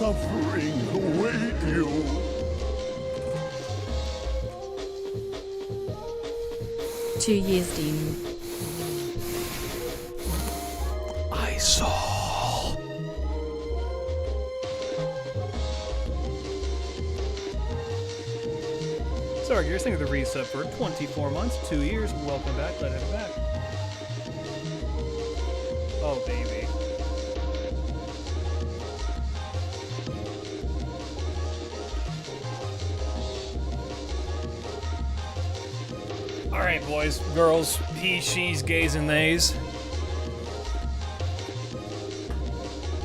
suffering await you. Two years, Dean. I saw. Sorry, you're thinking of the resub for 24 months, 2 years. Welcome back. Glad to have you back. Oh, baby. Alright, boys, girls, he, she's, gays, and theys.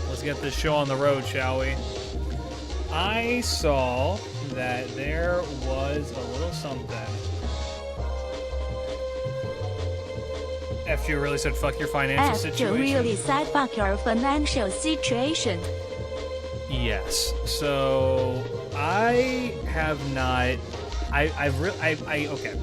Let's get this show on the road, shall we? I saw that there was a little something. FGO really said fuck your financial situation. FGO really said fuck your financial situation. Yes. So I have not. Okay.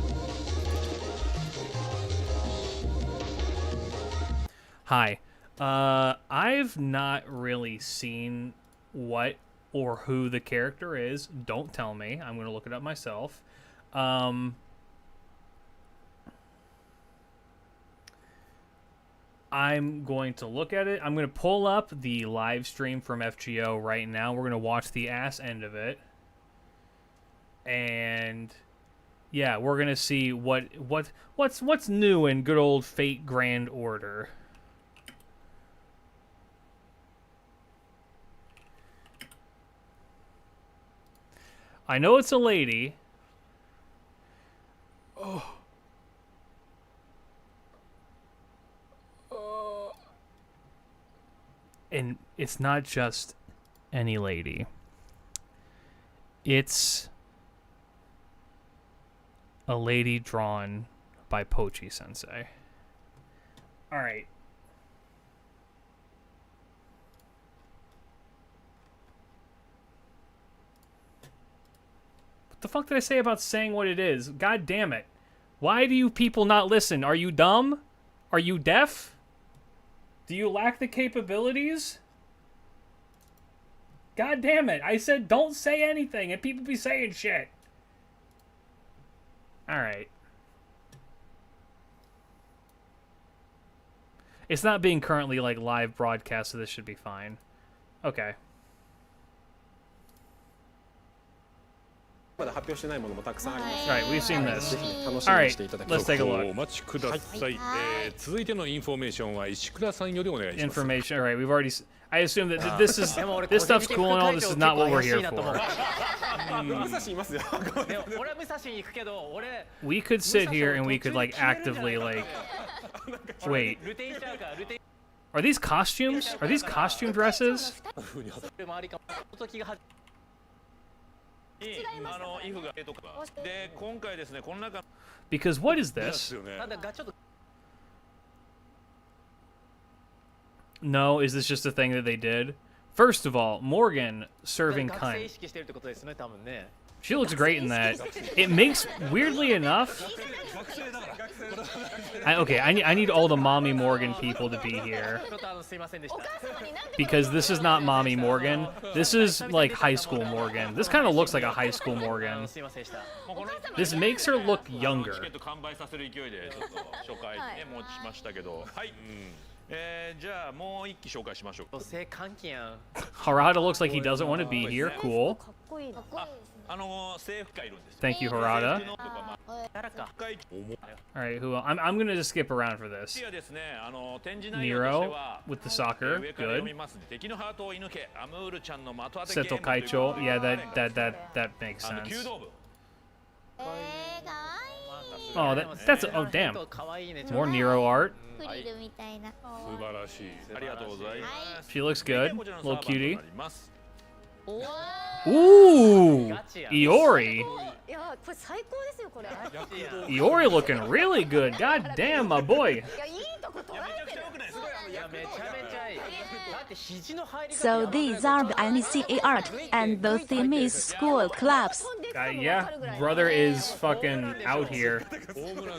Hi. I've not really seen what or who the character is. Don't tell me. I'm going to look it up myself. I'm going to look at it. I'm going to pull up the live stream from FGO right now. We're going to watch the ass end of it. And yeah, we're going to see what's new in good old Fate Grand Order. I know it's a lady. Oh. And it's not just any lady. It's a lady drawn by Pochi Sensei. All right. What the fuck did I say about saying what it is? God damn it. Why do you people not listen? Are you dumb? Are you deaf? Do you lack the capabilities? God damn it. I said don't say anything and people be saying shit. Alright. It's not being currently like live broadcast, so this should be fine. Okay. Alright, we've seen this. Alright, let's take a look. Information, alright, we've already... I assume that this stuff's cool and all, this is not what we're here for. We could sit here and we could like actively like... Wait. Are these costumes? Are these costume dresses? Because what is this? No, is this just a thing that they did? First of all, Morgan serving cunt. She looks great in that. It makes, weirdly enough... I need all the Mommy Morgan people to be here. Because this is not Mommy Morgan. This is like high school Morgan. This kind of looks like a high school Morgan. This makes her look younger. Harada looks like he doesn't want to be here. Cool. Thank you, Harada. Alright, who else? I'm gonna just skip around for this. Nero with the soccer. Good. Seto Kaicho. Yeah, that makes sense. Oh, that's oh damn. More Nero art. She looks good. Little cutie. Ooh, Iori. いやこれ最高ですよこれ。 Iori looking really good. God damn, my boy. いやいいとこ捉えてる。いやめちゃめちゃいい。だって肘の入り方 So these are the NCA art, and the theme is school clubs. Yeah, brother is fucking out here.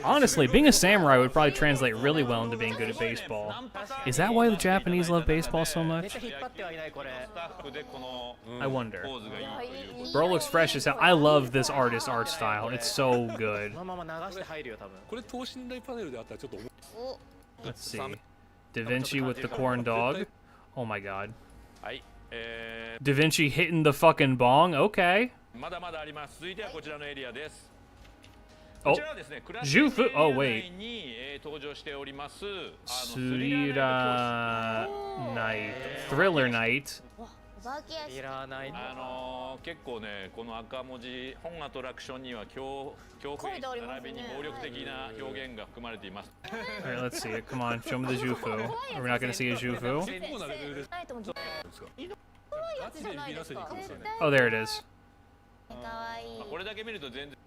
Honestly, being a samurai would probably translate really well into being good at baseball. Is that why the Japanese love baseball so めっ much? ちゃ引っ張ってはいないこれ。 I wonder. Bro looks fresh as hell. I love this artist art style. It's so good. このまま流して入るよ多分。これ等身大パネルであったらちょっと重 Let's see. Da Vinci with the corn dog. Oh my god. はい、Da Vinci hitting the fucking bong. Okay. まだまだあります。続いてはこちらのエリアです。 Oh, こちらはですね、クラス Jufu. Oh エリア wait. 内に、登場しております。Surira Night. Thriller Night. お化け屋敷。いらない。結構ね、この赤文字本アトラクションには恐怖声でありますね並びに暴力的な表現が含まれています。 Alright, let's see it. Come on, show me the Jufu. Are we not gonna see a Jufu? ないとも怖いやつじゃないですか。 Oh, there it is. 可愛い。これだけ見ると全然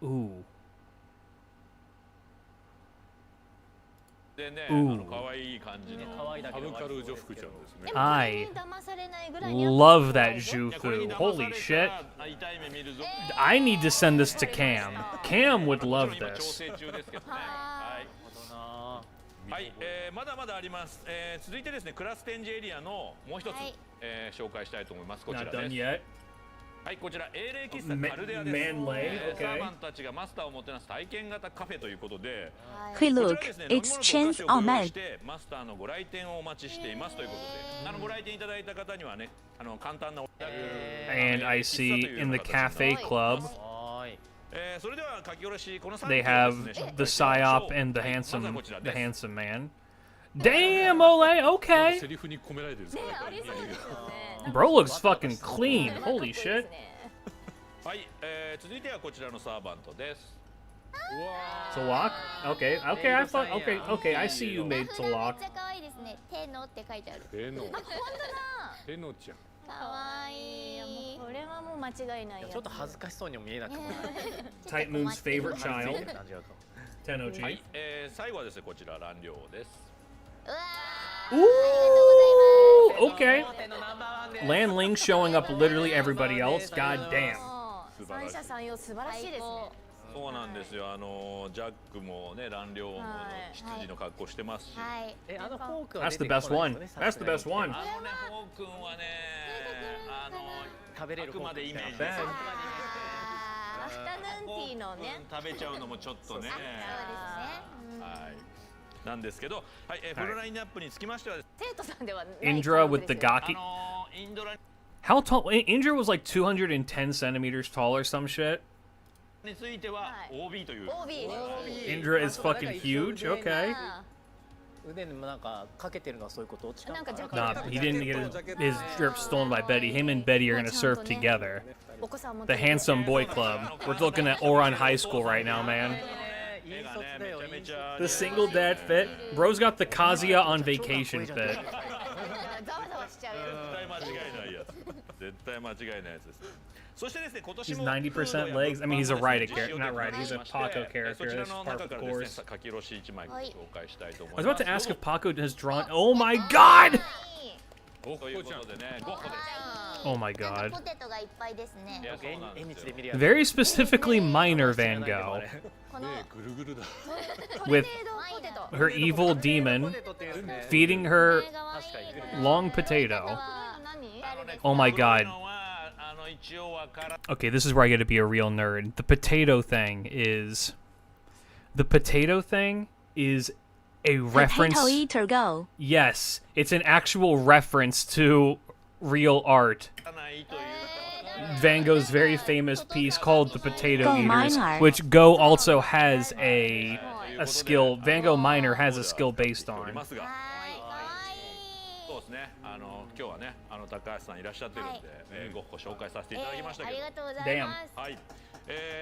Ooh. でね、可愛い感じの。可愛いだけど。サブカル女服ちゃんですね。 I 騙されないぐらいに love that これに Jufu. 騙さ Holy れた shit. ら痛い目見るぞ。 I need to send this to Cam. Cam would love 今調 this. 整中ですけどね。はい。はい、まだまだあります。続いてですね、クラス展示エリアのもう一つ、はい紹介したいと思います。こち Not ら done です。 yet. はい、こちら英霊喫茶カルデアです。 Manlay, サー okay. バンたちがマスターをもてなす体験型カフェということで、 Hey こち look, らですね、 it's 飲み Chains 物とお菓子を on ご用意 man. してマスターのご来店をお待ちしていますということで、ご来店いただいた方にはね、簡単なお And I see in the cafe club, はーい。それでは書き下ろしこの they 3 have 点を the ですね、紹介していきましょう。 psyop and the はいまずは handsome, こちら the です。 handsome man. Damn, Ole. Okay. セリフに込められてるんですかね。ありそうですよね。 Bro looks fucking clean. Holy shit. はい、続いてはこちらのサーバントです。 To lock? Okay. Okay. I thought. Okay. Okay. I see you made to めっ lock. ちゃ可愛いですね。手のって書いてある。ペノ。本当だ。ペノちゃん。可愛い。これはもう間違いないやつ。ちょっと恥ずかしそうにも見えなくもない。 Tight Moon's favorite child. 感じが。 Tenochi. はい、最後はですね、こちら乱量です。うわ Ooh. Okay. 当店のナンバーワンです。 Lan Ling showing up literally everybody else. God damn. ー。三者三様素晴らしいですね。そうなんですよ。ジャックもね、乱量の羊の格好してますし。はい。フォークは That's the best one. That's the best one. フォー君はね、食べれるあくまでイメージ Not です bad. アフタヌーンティーのね。食べちゃうのもちょっとね。そうですね。はい。なんですけど、はい、フルラインナップにつきましてはですね、生徒さんではない。 Indra with the gaki. インドラ How tall? Indra was like 210 centimeters tall or some shit. については OB という。 OB です。 Indra is fucking huge. Okay. 腕にもなんかかけてるのはそういうこと？なんかジャケ Nah, he didn't get his drip stolen by Betty. Him and Betty are gonna surf together. お子さんも The Handsome Boy Club. We're looking at Oron High School right now, man. いい絵がね、卒だよ。めちゃめちゃ The single dad fit. Bro's got the Kazuya on vacation fit. ざわざわしちゃう。絶対間違いないやつ。絶対間違いないやつです。そしてですね、今年 He's も 90% legs. I mean, he's a Raida character. Not Raida. He's a Paco そ character. ちら That's の part 中 of か the らですね、 course. 書き下ろし1枚ご紹介したいと思い I ま was す。 about to ask if Paco has drawn. Oh my god! ゴッというホちゃんこと。でね、ゴッホです。 Oh my なん God. かポテトがいっぱいですね。いやそうなん縁ですよ日で見るやつ。 Very specifically minor Van 知らない Gogh. でもこのねぐるぐるだ。 With ポテト。 her evil demon ポテトっていうね feeding her 可愛い long potato. 何？ Oh my god. は一応わから Okay, this is where I get to be a real nerd. The potato thing is a reference. Potato eater go. Yes, it's an actual reference to real art. ないという Van Gogh's very famous piece called The Potato Go Eaters, Minor. which Go also has a skill. Van Gogh Minor has a skill based おり on. ますが、はい、可そうですね。今日はね、高橋さんいらっしゃってるんで、ゴッホ紹介させていただきました愛い。けどあり。がとうございます。はい。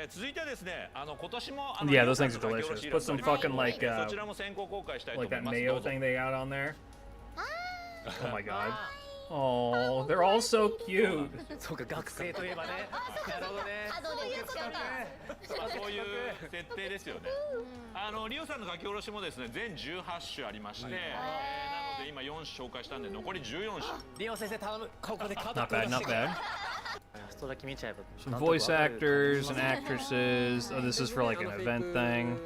続いてはですね、今年も Yeah, those things are delicious. Put some fucking like そちらも先行公開したいと like 思い that ます。ど mayo うぞ thing they got on there. Oh my god. Oh, they're all so cute. そうか学生といえばね。なるほどね。そういう設定ですよね。リオさんの書き下ろしもですね、全18種ありまして、なので今4種紹介したんで残り14種。リオ先生頼む。ここでカット Not bad, not bad. ストだけ見ちゃえば。 Some voice actors and actresses. Oh, this is for like an event thing.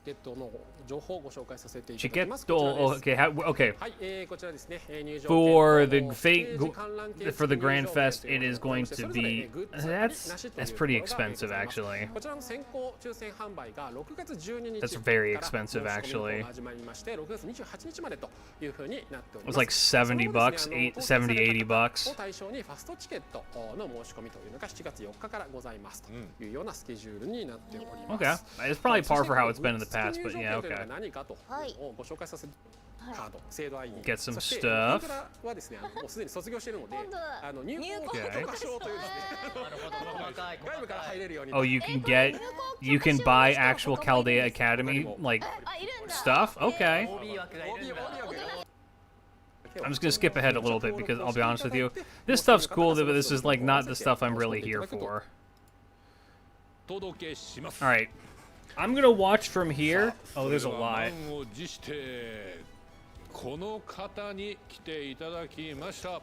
チケットの情報をご紹介させていただきます。 Chicketo. Okay, okay. はい、こちらですね。入場 For 券 the ステ fake, ージ観覧券 for the Grand 入場券 Fest, it is going to それぞれ be. グッズなしという That's とこ pretty ろが expensive, ございます actually. こちらの先行抽選販売が6月12日 That's very から expensive, 申し込みの方 actually. が始まりまして6月28日までというふうになっており It ま was す。 like 70 bucks, 70, 80 bucks. を対象にファストチケットの申し込みというのが7月4日からございますというようなスケジュールになっております。 Okay, it's probably par for how it's been in the past, but yeah, そしてグッズ付き入場券というの okay. が何かというのをご紹介させてカード、制度 ID、 Get some そして stuff. インフラはですね、もうすでに卒業しているので、入校許可証というですね、なるほど細かい外部から入れるように。 Oh, you can buy actual Chaldea Academy like stuff. Okay. OB 枠がいるんだ。 I'm just gonna skip ahead a little bit because I'll be honest with you, this stuff's cool, but this is like not the stuff I'm really here for. 届けします。 All right, I'm gonna watch from here. Oh, there's a それでは lot. 満を持してこの方に来ていただきました。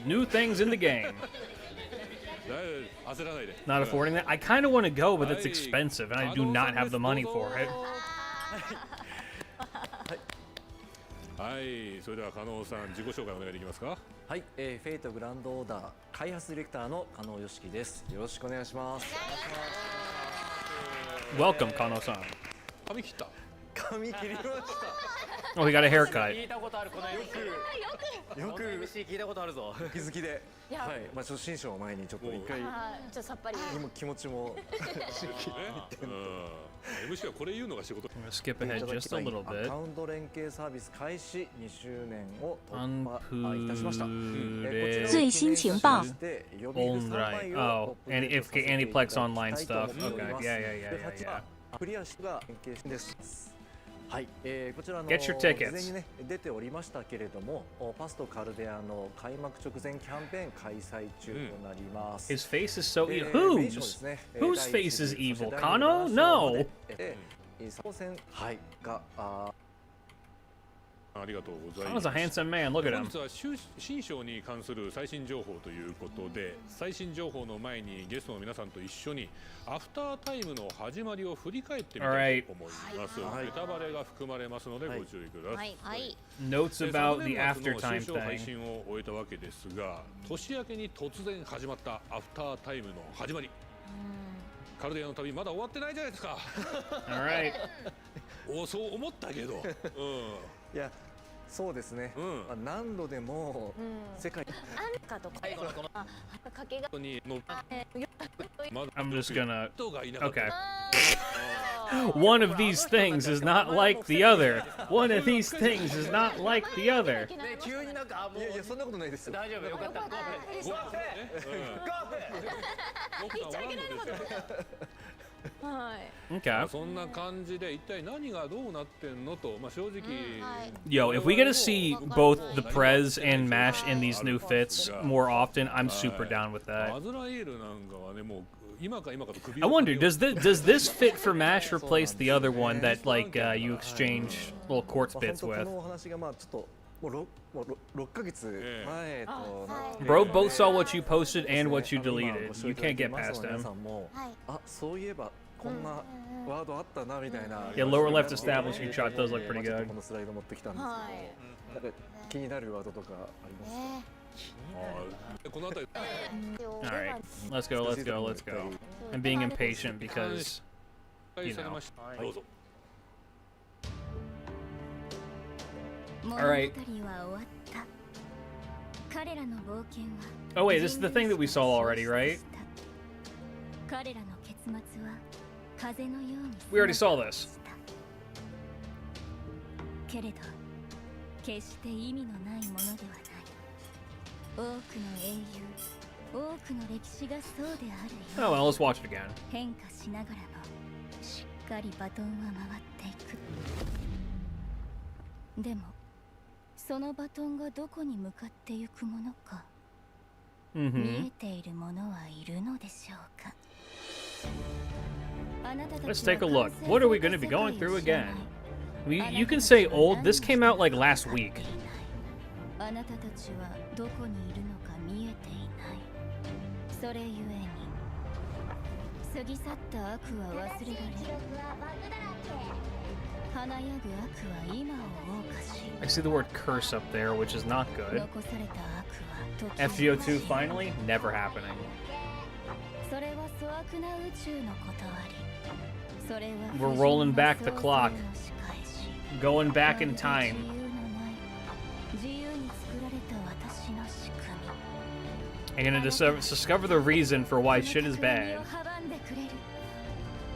New things in the game. 焦らないで。 Not affording that. I kind of want to go, but it's expensive, and I do not have the money for it. はい、それでは加納さん自己紹介お願いできますか。はい、フェイトグランドオーダー開発ディレクターの加納良樹です。よろしくお願いします。 Welcome, Kano-san. 髪切った。髪切りまし Oh, he got a 聞 haircut. いたことあるこの MC。た。よく MC 聞いたことあるぞ。お気づきで、はい、まあちょっと新章を前にちょっと一回ちょっとさっぱり。気持ちもMC はこれ言うのが仕事。 I'm gonna skip ahead just a little ア bit. カウント連携サービス開始2周年を突破いたしました。最新情報 Online. Oh, and if Aniplex online stuff. Okay. Yeah. クリアしが連携です。はい、こちらの Get your tickets. 事前にね出ておりましたけれども、パスとカルデアの開幕直前キャンペーン開催中となります。 His face is so evil. メンションで Whose? すね Whose 第一 face is そして evil? 第二 Kano? 7 No. サポ戦はいがありがとうございま Kano's す。 a handsome man. Look at 本 him. 日は新章に関する最新情報ということで、最新情報の前にゲストの皆さんと一緒にアフタータイムの始まりを振り返ってみたいと思います。ネタバレが含まれますのでご注意ください。はい。 Notes about the 昨 after 年末 time の新章配 thing. 信を終えたわけですが、年明けに突然始まったアフタータイムの始まり。カルデアの旅まだ終わってないじゃないですか。 All right. そう思ったけど。いやそうですね。まあ何度でも世界あんかとか。最後のこのかけが。にのまだ I'm just gonna. 人がいなかった Okay. One of these things is not like the other. One of these things is not like the other. ね急になんかもういやそんなことないですよ。大丈夫よかった。ご飯はワンドですよ。はい。 Okay. そんな感じで一体何がどうなってんのと、まあ正直、 Yo, if we get to see both the Prez and Mash in these new fits more often, I'm super down with ア that. ズライールなんかはねもう今か今かと首 I wonder, does this fit for Mash replace the other one that like you exchange little quartz まあ bits 本当 with? このお話がまあちょっともう6ヶ月前となって Bro both saw what you posted and what you 今ご deleted. 視聴 You いただ can't いて get ます past 皆 him. さんもはい。あそういえばこんなワードあったなみたいな Yeah, lower left establishing shot does look pretty ちょっと good. このスライド持ってきたんですはけどなんか気になるワードとかありますか？この辺り All right, let's go, let's go, let's go. I'm being impatient because 開されました。どうぞ。 all right. Oh wait, this is the thing that we saw already, right? We already saw this. けれど決して意味のないものではない多くの英雄多くの歴史がそうである Oh よ well, let's watch it again. 変化しながらもしっかりバトンは回っていくでもそのバトンがどこに向かってゆくものか、見 Mm-hmm. えているものはいるのでしょうか。 Let's take a look. What are we going to be going through again? You can say old. This came out like last week. あなたたちはどこにいるのか見えていない。それゆえに過ぎ去った悪は忘れられる。華やぐ悪は今を謳歌し、 I see the word curse up there, which is not good. 残された悪は時 FGO 2 finally? Never happening. それは粗悪な宇宙のことあり。それは We're rolling back the clock. 仕返し。 Going back in time. 自由に作られた私の仕組み。 I'm gonna discover the reason for why shit is bad. 阻んでくれる。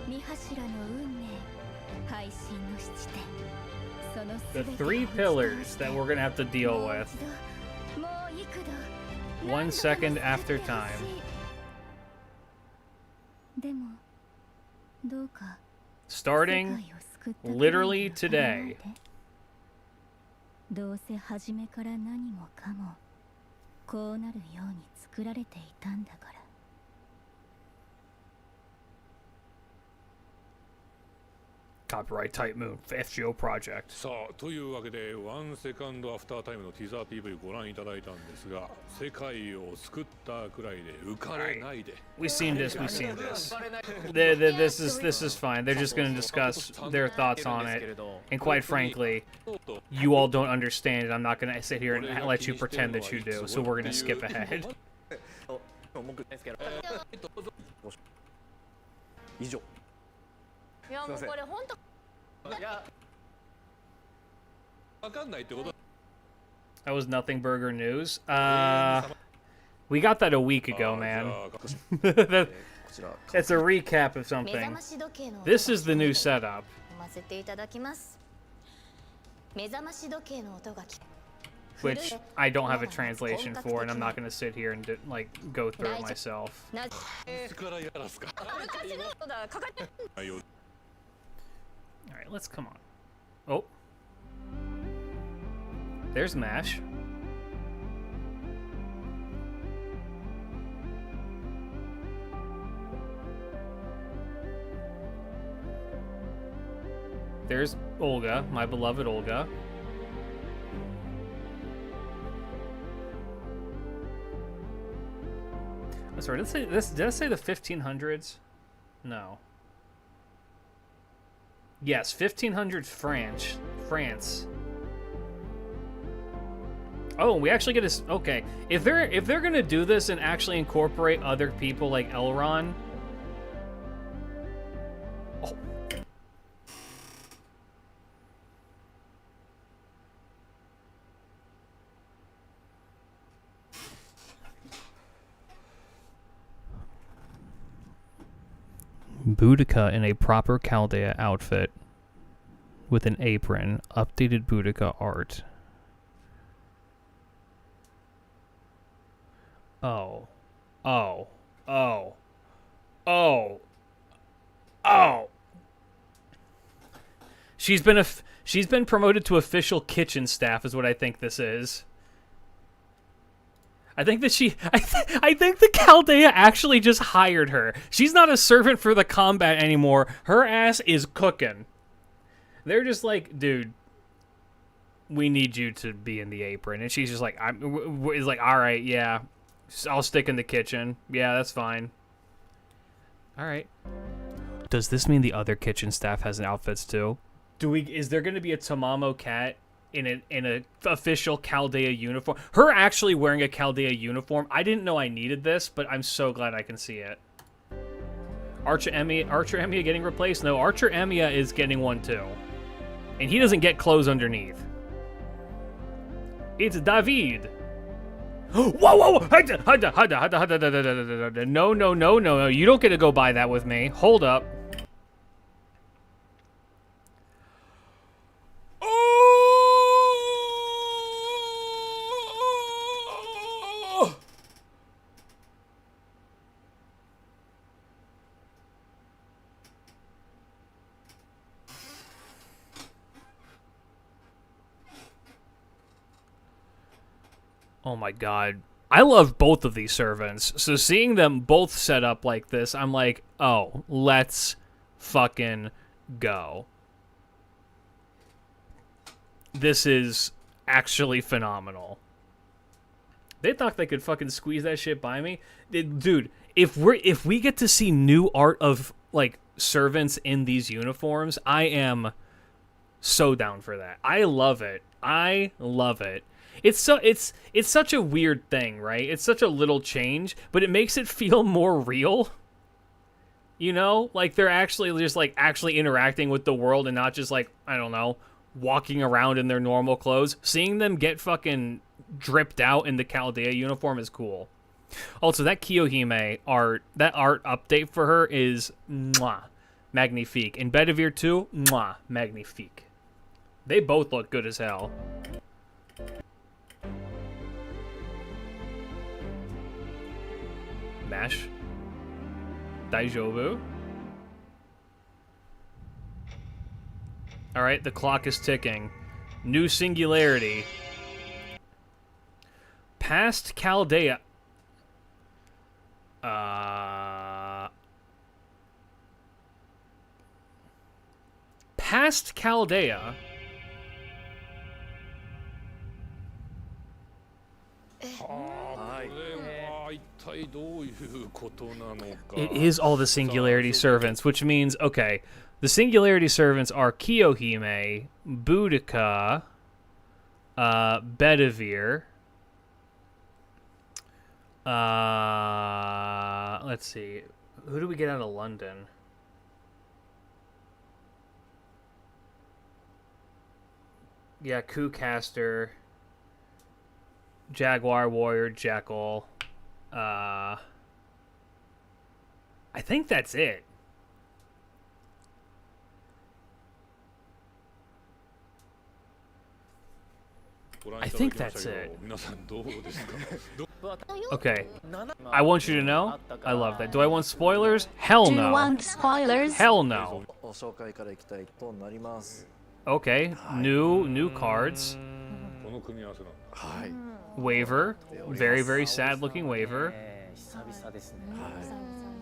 三柱の運命、配信の七点。その The 全てを three 打ち pillars 通して that we're gonna have to deal もう with. 一度、もう幾度、 1 second after time. でもどうか Starting literally today. どうせ初めから何もかもこうなるように作られていたんだから。 Copyright Type Moon FGO Project. さあというわけでワンセカンドアフタータイムのティザー PV ご覧いただいたんですが、世界を救ったくらいで浮かれないで。 We've seen this. We've seen this. This is fine. They're just going to discuss their thoughts on it. And quite frankly, you all don't understand it. I'm not going to sit here and let you pretend that you do. So we're going to skip ahead. 以上。いやもうこれ本当。いやわかんないってこと。 That was Nothing Burger News. We got that a week ago, man. It's a recap of 目覚 something. まし時計の音が This is the new setup. 読ませていただきます。目覚まし時計の音が聞 Which I don't have a translation for, and I'm not going to sit here and like go through it myself. なぜ力やらすか。昔の音だかかってる。 All right, let's come on. Oh, there's Mash. There's Olga, my beloved Olga. Oh, sorry, did I say the 1500s? No. Yes, 1500s France. Oh, we actually get a... Okay, if they're gonna do this and actually incorporate other people like Elrond... Oh. Boudica in a proper Chaldea outfit with an apron, updated Boudica art. Oh. Oh. Oh. Oh. Oh. She's been promoted to official kitchen staff is what I think this is. I think that I think the Chaldea actually just hired her. She's not a servant for the combat anymore. Her ass is cooking. They're just like, dude, we need you to be in the apron. And she's just like, is like, all right, yeah, I'll stick in the kitchen. Yeah, that's fine. All right. Does this mean the other kitchen staff has outfits too? Is there going to be a Tamamo cat in a official Chaldea uniform? Her actually wearing a Chaldea uniform. I didn't know I needed this, but I'm so glad I can see it. Archer Emiya getting replaced? No, Archer Emiya is getting one too. And he doesn't get clothes underneath. It's David. Whoa, whoa, whoa! No, no, no, no. You don't get to go by that with me. Hold up. Oh my god. I love both of these servants. So seeing them both set up like this, I'm like, oh, let's fucking go. This is actually phenomenal. They thought they could fucking squeeze that shit by me. Dude, if we get to see new art of like servants in these uniforms, I am so down for that. I love it. I love it. It's such a weird thing, right? It's such a little change, but it makes it feel more real. You know, like they're actually just like actually interacting with the world and not just like, I don't know, walking around in their normal clothes. Seeing them get fucking dripped out in the Chaldea uniform is cool. Also, that Kiyohime art, that art update for her is mwah, magnifique. In Bedivere 2, mwah, magnifique. They both look good as hell. Mash. Daijobu. Alright, the clock is ticking. New singularity. Past Chaldea. Past Chaldea. It is all the singularity servants, which means, okay, the singularity servants are Kiyohime, Boudica, Bedivere. Let's see. Who do we get out of London? Yeah, Kuhcaster, Jaguar, Warrior, Jekyll. I think that's it. I think that's it. Okay. I want you to know, I love that. Do I want spoilers? Hell Do you no. want spoilers? Hell no. ご紹介からいきたいとなります。 Okay, new cards. この組み合わせなんだ。はい。 Waiver. Very, very sad looking waiver. 久々ですね。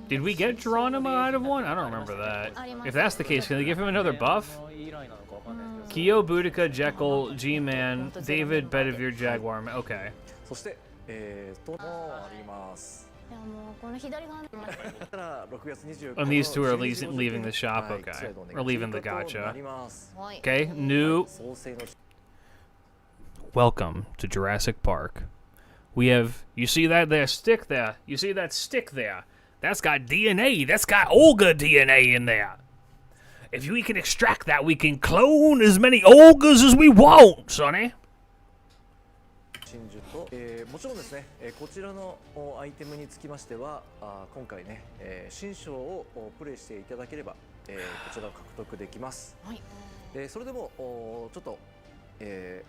Did we get Geronimo out of one? I don't remember that. If that's the case, can they give him another buff? 以来なのかわかんないですけど。 Kyo, Boudica, Jekyll, G-Man, David, Bedivere, Jaguar. Okay. そしてもあります。いやもうこの左側のたら6月29 And these two are leaving the shop, okay. Or leaving the gacha. Okay, new. Welcome to Jurassic Park. We have, you see that there stick there? You see that stick there? That's got DNA. That's got Olga DNA in there. If we can extract that, we can clone as many Olgas as we want, Sonny. 真珠と、もちろんですね、こちらのアイテムにつきましては今回ね、新章をプレイしていただければ、こちらを獲得できます、はい。それでもちょっと、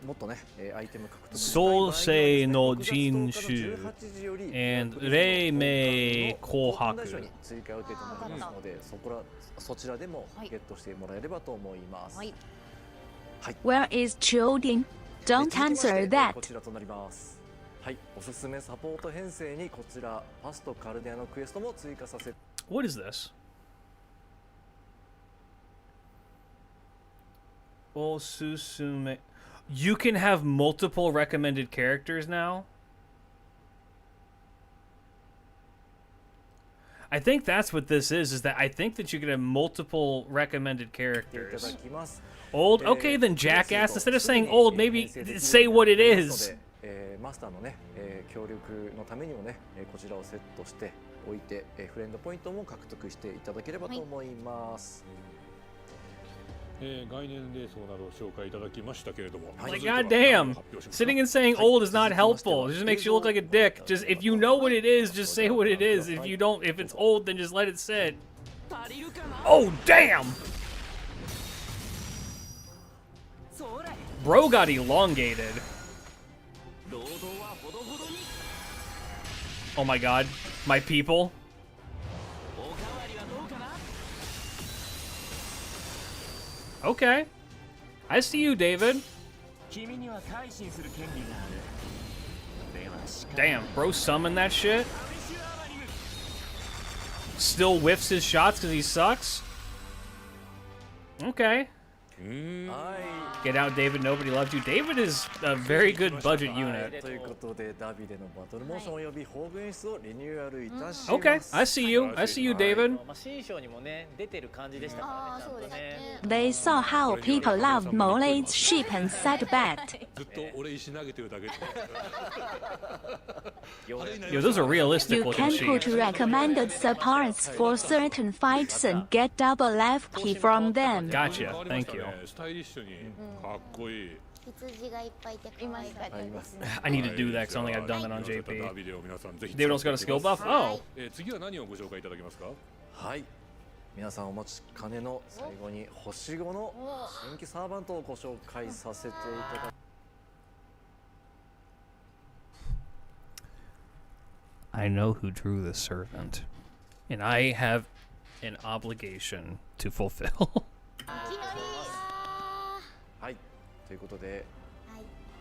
もっとね、アイテム獲得したい場合にはですね、Sousei no 6月10日の18時より and Reimei Kohaku 追加予定となりますので、そちらでもゲットしてもらえればと思います。はい。 Where is Chodin? Don't answer that. こちらとなります。はい、おすすめサポート編成にこちらパスとカルデアのクエストも追加させ。 What is this? Osusume. You can have multiple recommended characters now? I think that's what this is that I think that you can have multiple recommended characters. Old? Okay, then Jackass. Instead of saying old, maybe say what it is. マスターのね、協力のためにもね、こちらをセットしておいて、フレンドポイントも獲得していただければと思います。概念例層などを紹介いただきましたけれども、 Like, goddamn, sitting and saying old is not helpful. It just makes you look like a dick. Just if you know what it is, just say what it is. If you don't, if it's old, then just let it sit. Oh damn! Bro got elongated. Oh my god, my people. Okay. I see you, David. Damn, bro summoned that shit? Still whiffs his shots because he sucks? Okay. Get out, David. Nobody loves you. David is a very good budget unit. ということでダビでのバトルモーションおよび方言室をリニューアルいたします。 Okay, I see you. I see you, David. まあ新章にもね出てる感じでしたからね。ちゃんとね。 They saw how people loved Mole's sheep and said bet. ずっと俺石投げてるだけって。 Yo, those are realistic You looking can put sheep. recommended supports for certain fights and get double F key from them. Gotcha. Thank you. スタイリッシュにかっこいい。羊がいっぱいいて可愛かったですね。 I need to do that because I don't think I've done that on ダ JP. ビデオ皆さんぜひ。 David also got a skill buff? Oh. 次は何をご紹介いただけますか。はい。皆さんお待ちかねの最後に星5の新規サーバントをご紹介させていただき I know who drew the servant, and I have an obligation to fulfill. はい。ということで、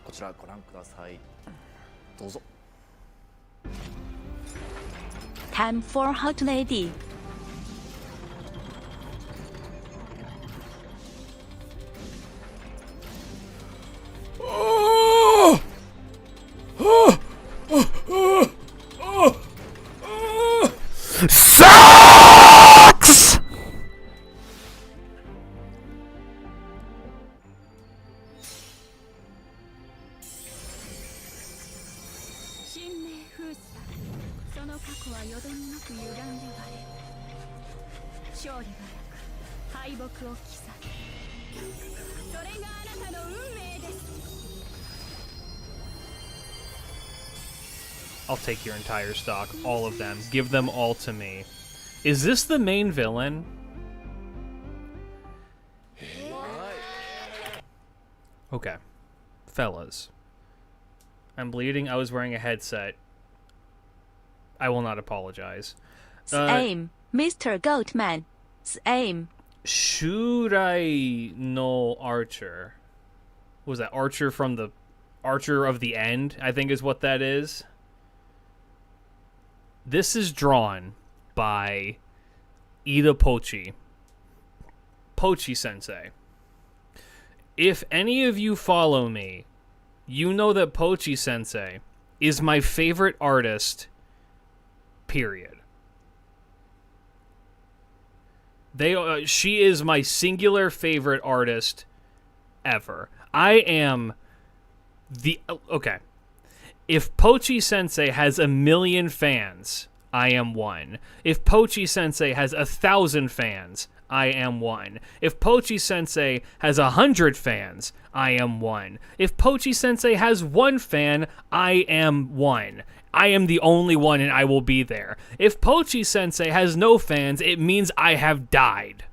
こちらご覧ください。どうぞ。 Time for Hot Lady. Sucks! I'll take your entire stock, all of them. Give them all to me. Is this the main villain? Okay. Fellas. I'm bleeding. I was wearing a headset. I will not apologize. Same, Mr. Goatman. Same. Should I know Archer? Was that Archer from the Archer of the End? I think is what that is. This is drawn by Ida Pochi. Pochi Sensei. If any of you follow me, you know that Pochi Sensei is my favorite artist, period. She is my singular favorite artist ever. I am the... Okay. If Pochi Sensei has 1 million fans, I am one. If Pochi Sensei has 1,000 fans, I am one. If Pochi Sensei has 100 fans, I am one. If Pochi Sensei has 1 fan, I am one. I am the only one and I will be there. If Pochi Sensei has no fans, it means I have died.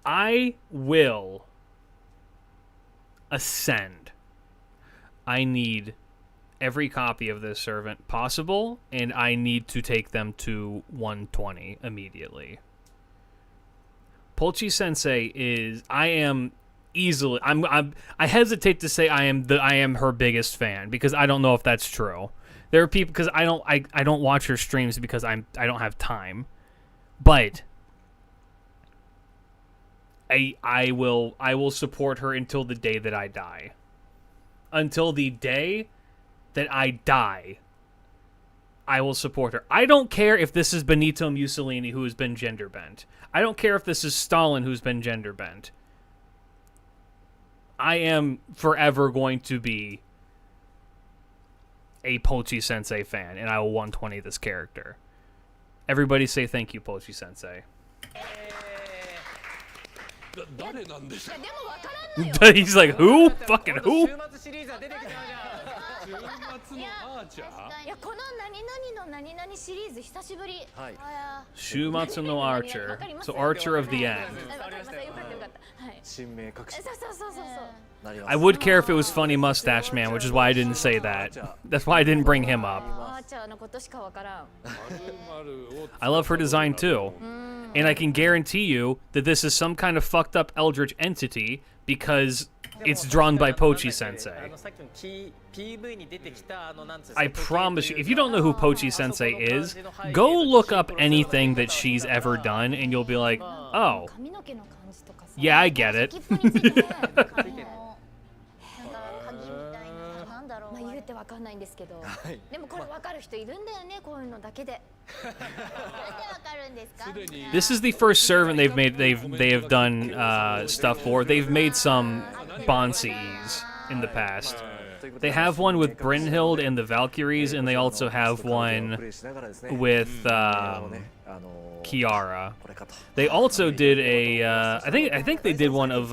I will ascend. I need every copy of this servant possible, and I need to take them to 120 immediately. Pochi Sensei is... I am easily... I hesitate to say I am her biggest fan, because I don't know if that's true. There are people... Because I don't watch her streams because I don't have time. But... I will support her until the day that I die. Until the day that I die, I will support her. I don't care if this is Benito Mussolini who has been gender bent. I don't care if this is Stalin who's been gender bent. I am forever going to be a Pochi Sensei fan, and I will 120 this character. Everybody say thank you, Pochi Sensei. He's like, who? Fucking who? いやこの何々の何々シリーズ久しぶり。はい。Shumatsu no Archer. So Archer of the End. わかりました。よかったよかった。はい。新名隠し I would care if it was Funny Mustache Man, which is why I didn't say that. That's why I didn't bring him up. アーチャーのことしかわからん。 I love her design too. And I can guarantee you that this is some kind of fucked up eldritch entity because it's drawn by Pochi Sensei. さっきの PV に出てきたなんつうんですか I promise you, if you don't know who Pochi Sensei is, go look up anything that she's ever done, and you'll be like, oh, 髪の毛の感じとかさ yeah, I get it. 先っぽについてね髪の鍵みたいななんだろうまあ言うてわかんないんですけどでもこれわかる人いるんだよねこういうのだけでなんでわかるんですか This is the first servant they have done stuff for. They've made some Bonsies in the past. They have one with Brynhild and the Valkyries, and they also have one with Kiara. They also did a I think they did one of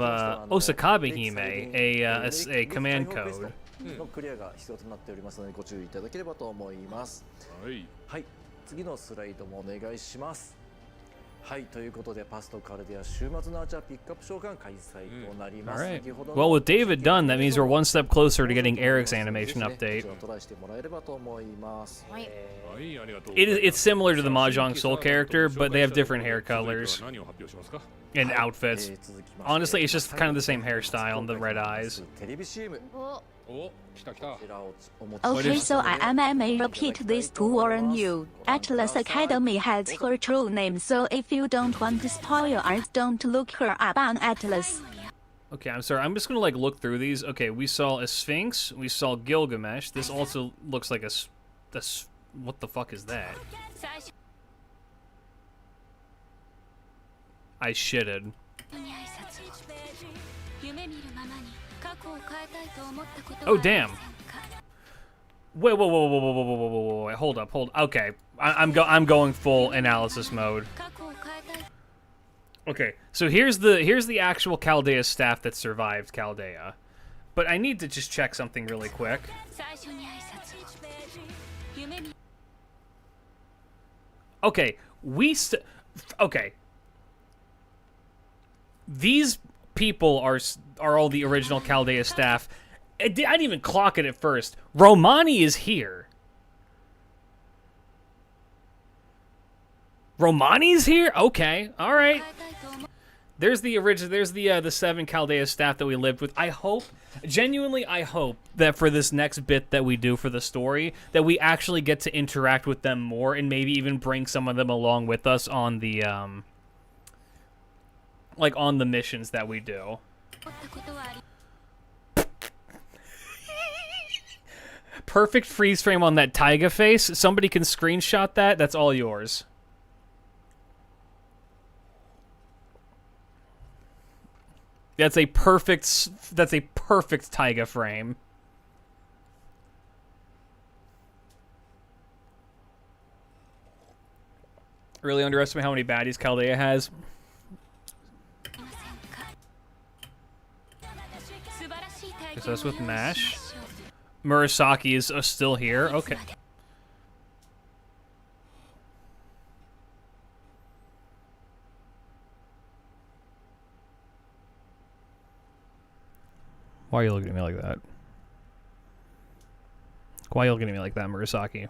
Osakabe Hime, a command code. のクリアが必要となっておりますのでご注意いただければと思います。はい、次のスライドもお願いします。はい、ということでパスとカルデア週末のアーチャーピックアップ召喚開催となります。 Alright. Well, with David done, that means we're one step closer to getting Eric's animation update. トライしてもらえればと思います。It's similar to the Mahjong Soul character, but they have different hair colors and outfits. Honestly, it's just kind of the same hairstyle and the red eyes. テレビ CM。 Okay, so I may repeat this to warn you. Atlas Academy has her true name, so if you don't want to spoil art, don't look her up on Atlas. Okay, I'm sorry. I'm just gonna like look through these. Okay, we saw a Sphinx. We saw Gilgamesh. This also looks like what the fuck is that? I shitted. Oh damn! Wait, wait, hold up. Okay, I'm going full analysis mode. Okay, so here's the actual Chaldea staff that survived Chaldea, but I need to just check something really quick. Okay, okay. These people are all the original Chaldea staff. I didn't even clock it at first. Romani is here. Romani's here? Okay, all right. There's the original. There's the 7 Chaldea staff that we lived with. I hope, genuinely, I hope that for this next bit that we do for the story, that we actually get to interact with them more and maybe even bring some of them along with us on the like on the missions that we do. Perfect freeze frame on that taiga face. Somebody can screenshot that. That's all yours. That's a perfect taiga frame. Really underestimate how many baddies Chaldea has. So that's with MASH. Murasaki is still here. Okay. Why are you looking at me like that? Why are you looking at me like that, Murasaki?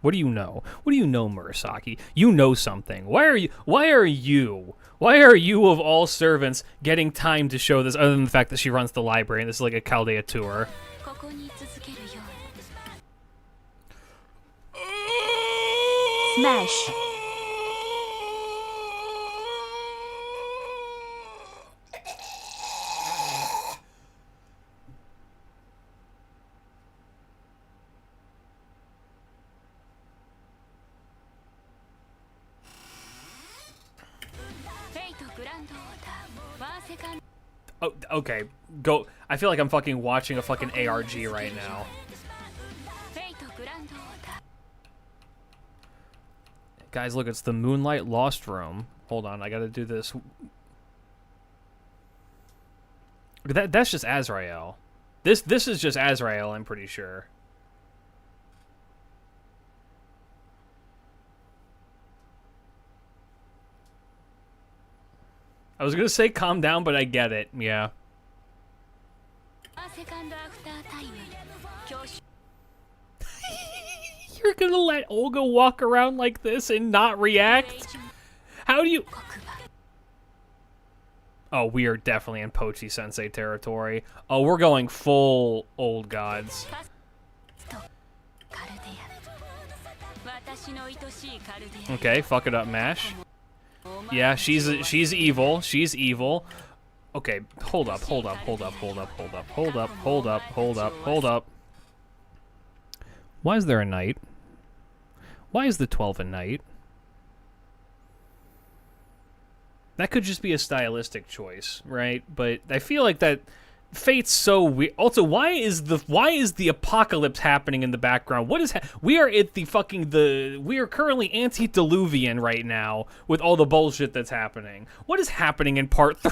What do you know? What do you know, Murasaki? You know something. Why are you of all servants getting time to show this other than the fact that she runs the library and this is like a Chaldea tour? Smash. Oh, okay. Go. I feel like I'm fucking watching a fucking ARG right now. Guys, look, it's the Moonlight Lost Room. Hold on, I gotta do this. That's just Azrael. This is just Azrael, I'm pretty sure. I was gonna say calm down, but I get it, yeah. You're gonna let Olga walk around like this and not react? How do you... Oh, we are definitely in Pochi Sensei territory. Oh, we're going full old gods. Okay, fuck it up, Mash. Yeah, she's evil. She's evil. Okay, hold up. Why is there a knight? Why is the 12 a knight? That could just be a stylistic choice, right? But I feel like that Fate's so weird. Also, why is the apocalypse happening in the background? What is we are at we are currently antediluvian right now with all the bullshit that's happening. What is happening in part 3?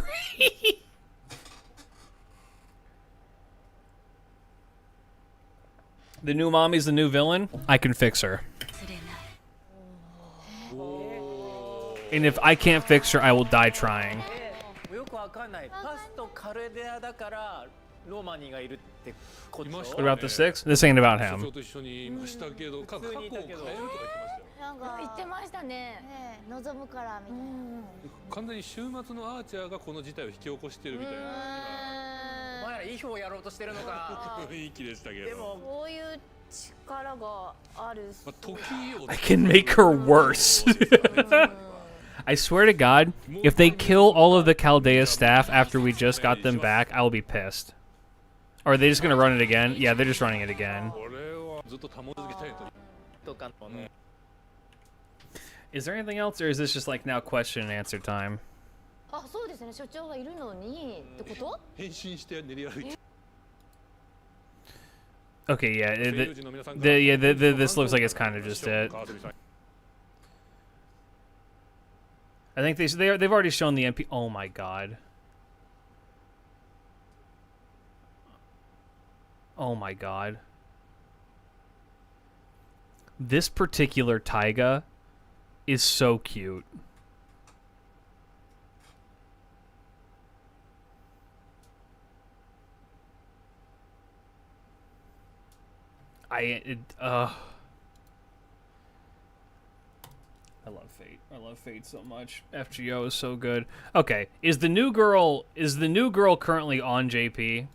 The new mommy's the new villain? I can fix her. And if I can't fix her, I will die trying. What about the 6? This ain't about him. 言ってましたね。望むからみたいな。完全に週末のアーチャーがこの事態を引き起こしてるみたいな。お前らいい方やろうとしてるのか。雰囲気でしたけど。でもこういう力がある。時を I can make her worse. I swear to God, if they kill all of the Chaldea staff after we just got them back, I'll be pissed. Or are they just gonna run it again? Yeah, they're just running it again. Is there anything else, or is this just like now question and answer time? あ、そうですね。所長がいるのにってこと？ Okay, yeah, this looks like it's kind of just it. I think they've already shown the MP. Oh my God. Oh my God. This particular taiga is so cute. I love Fate. I love Fate so much. FGO is so good. Okay, is the new girl currently on JP?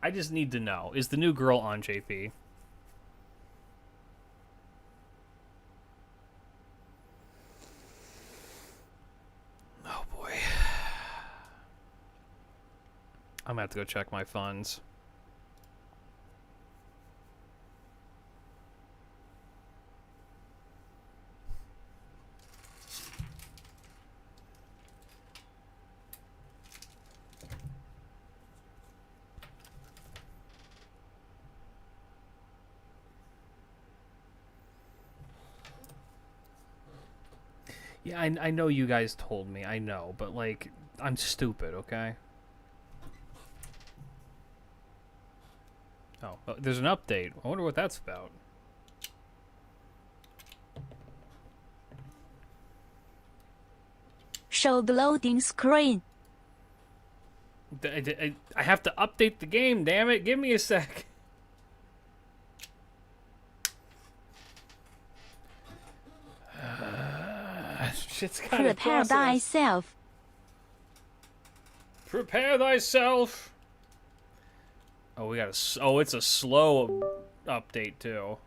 I just need to know. Is the new girl on JP? Oh boy. I'm gonna have to go check my funds. Yeah, I know you guys told me, I know, but like, I'm stupid, okay? Oh, there's an update. I wonder what that's about. Show the loading screen. I have to update the game, damn it. Give me a sec. Shit's gotta Prepare thyself. Prepare thyself. Oh, we got a. Oh, it's a slow update too.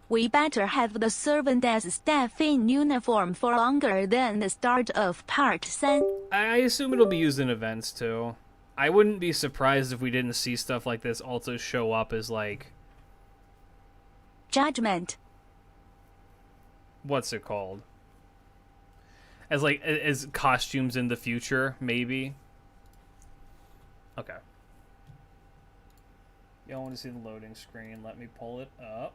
We better have the servant as staff in uniform for longer than the start of part 3. I assume it'll be used in events too. I wouldn't be surprised if we didn't see stuff like this also show up as like. Judgment. What's it called? As like as costumes in the future, maybe. Okay. Y'all want to see the loading screen? Let me pull it up.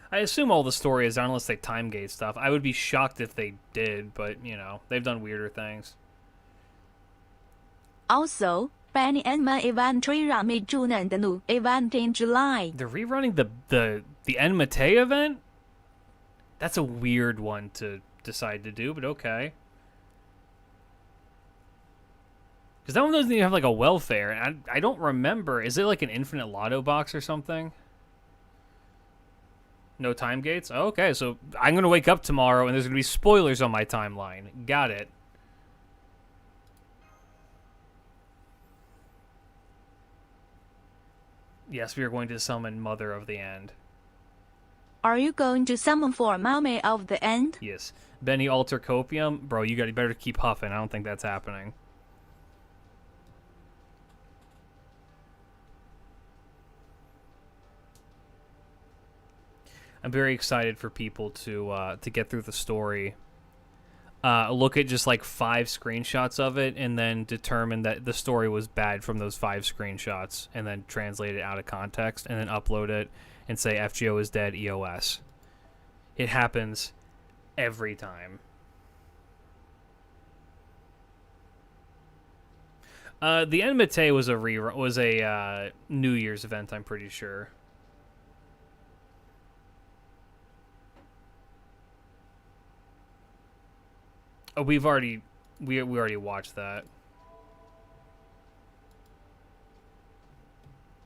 I assume all the story is unless they time gate stuff. I would be shocked if they did, but, you know, they've done weirder things. Also, Benny and my event rerun in June and the new event in July. They're rerunning the Enmate event? That's a weird one to decide to do, but okay. Because that one doesn't even have like a welfare, and I don't remember. Is it like an infinite lotto box or something? No time gates? Oh, okay, so I'm going to wake up tomorrow and there's going to be spoilers on my timeline. Got it. Yes, we are going to summon Mother of the End. Are you going to summon for Mummy of the End? Yes. Benny Alter Copium? Bro, you better keep huffing. I don't think that's happening. I'm very excited for people to get through the story. Look at just like 5 screenshots of it and then determine that the story was bad from those 5 screenshots and then translate it out of context and then upload it and say FGO is dead EOS. It happens every time. The Enmate was a New Year's event, I'm pretty sure. Oh, we already watched that.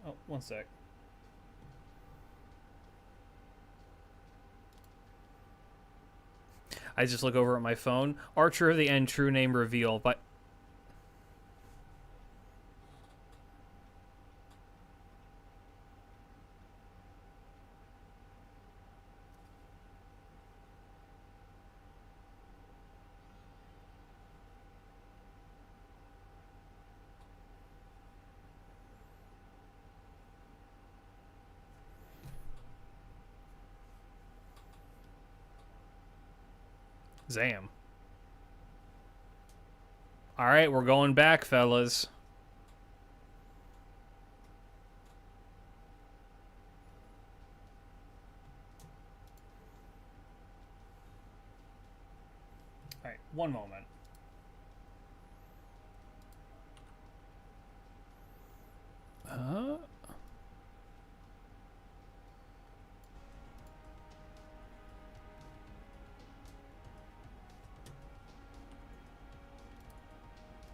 Oh, one sec. I just look over at my phone. Archer of the End true name reveal, but Zam. All right, we're going back, fellas. All right, one moment.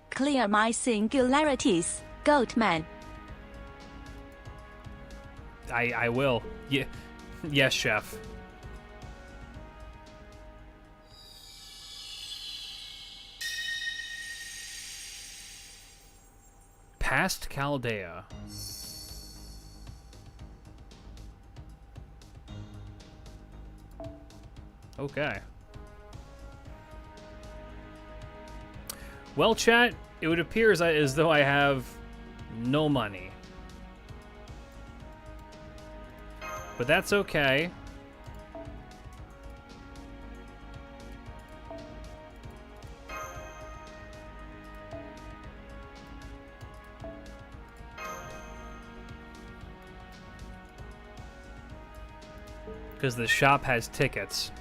Clear my singularities, Goatman. I will. Yeah. Yes, chef. Past Chaldea. Okay. Well, chat, it would appear as though I have no money. But that's okay. Because the shop has tickets.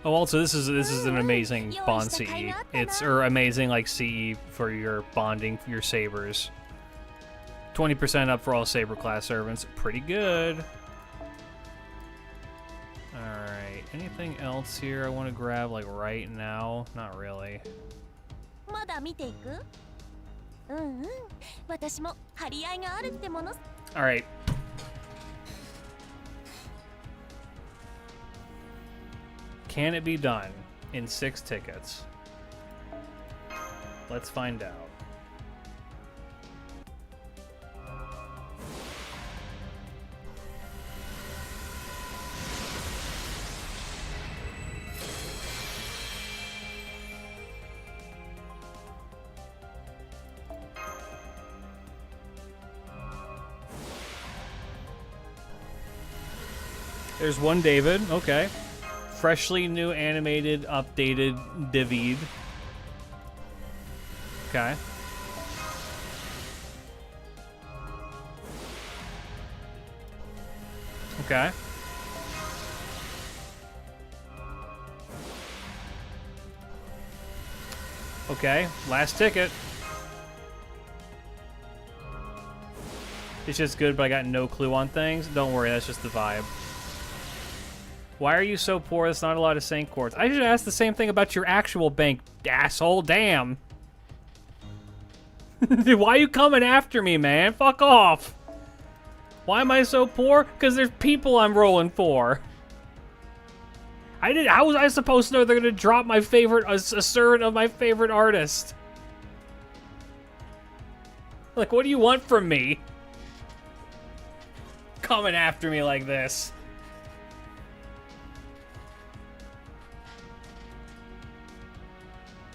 Oh, also this is an amazing bond CE. It's amazing like CE for your bonding for your sabers. 20% up for all saber class servants. Pretty good. All right. Anything else here I want to grab like right now? Not really. All right. Can it be done in 6 tickets? Let's find out. There's one David. Okay. Freshly new animated, updated David. Okay. Okay. Okay, last ticket. It's just good, but I got no clue on things. Don't worry, that's just the vibe. Why are you so poor? That's not a lot of Saint Quartz. I should ask the same thing about your actual bank, asshole. Damn. Why are you coming after me, man? Fuck off. Why am I so poor? Because there's people I'm rolling for. How was I supposed to know they're gonna drop my favorite, a servant of my favorite artist? Like, what do you want from me? Coming after me like this.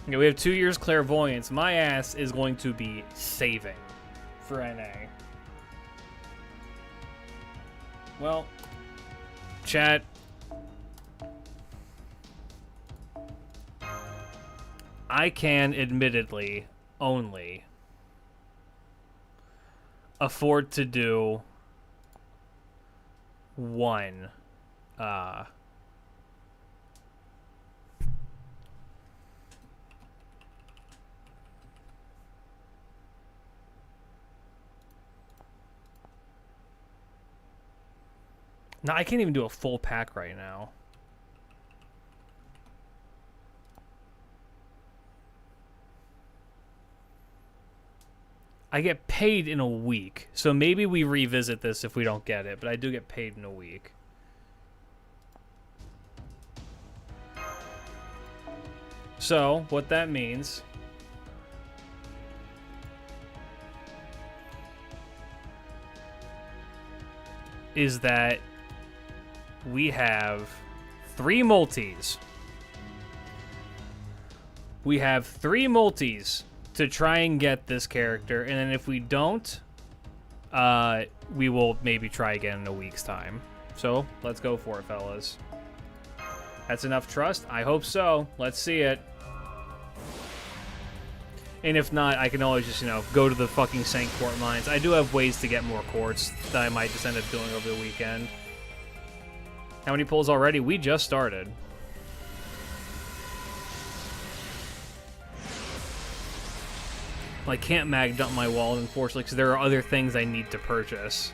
Okay, we have 2 years clairvoyance. My ass is going to be saving for NA. Well, chat. I can admittedly only afford to do one no, I can't even do a full pack right now. I get paid in a week, so maybe we revisit this if we don't get it, but I do get paid in a week. So, what that means is that we have 3 multis. We have 3 multis to try and get this character, and then if we don't, we will maybe try again in a week's time. So, let's go for it, fellas. That's enough trust? I hope so. Let's see it. And if not, I can always just, go to the fucking Saint Quart mines. I do have ways to get more quartz that I might just end up doing over the weekend. How many pulls already? We just started. I can't mag dump my wallet, unfortunately, because there are other things I need to purchase.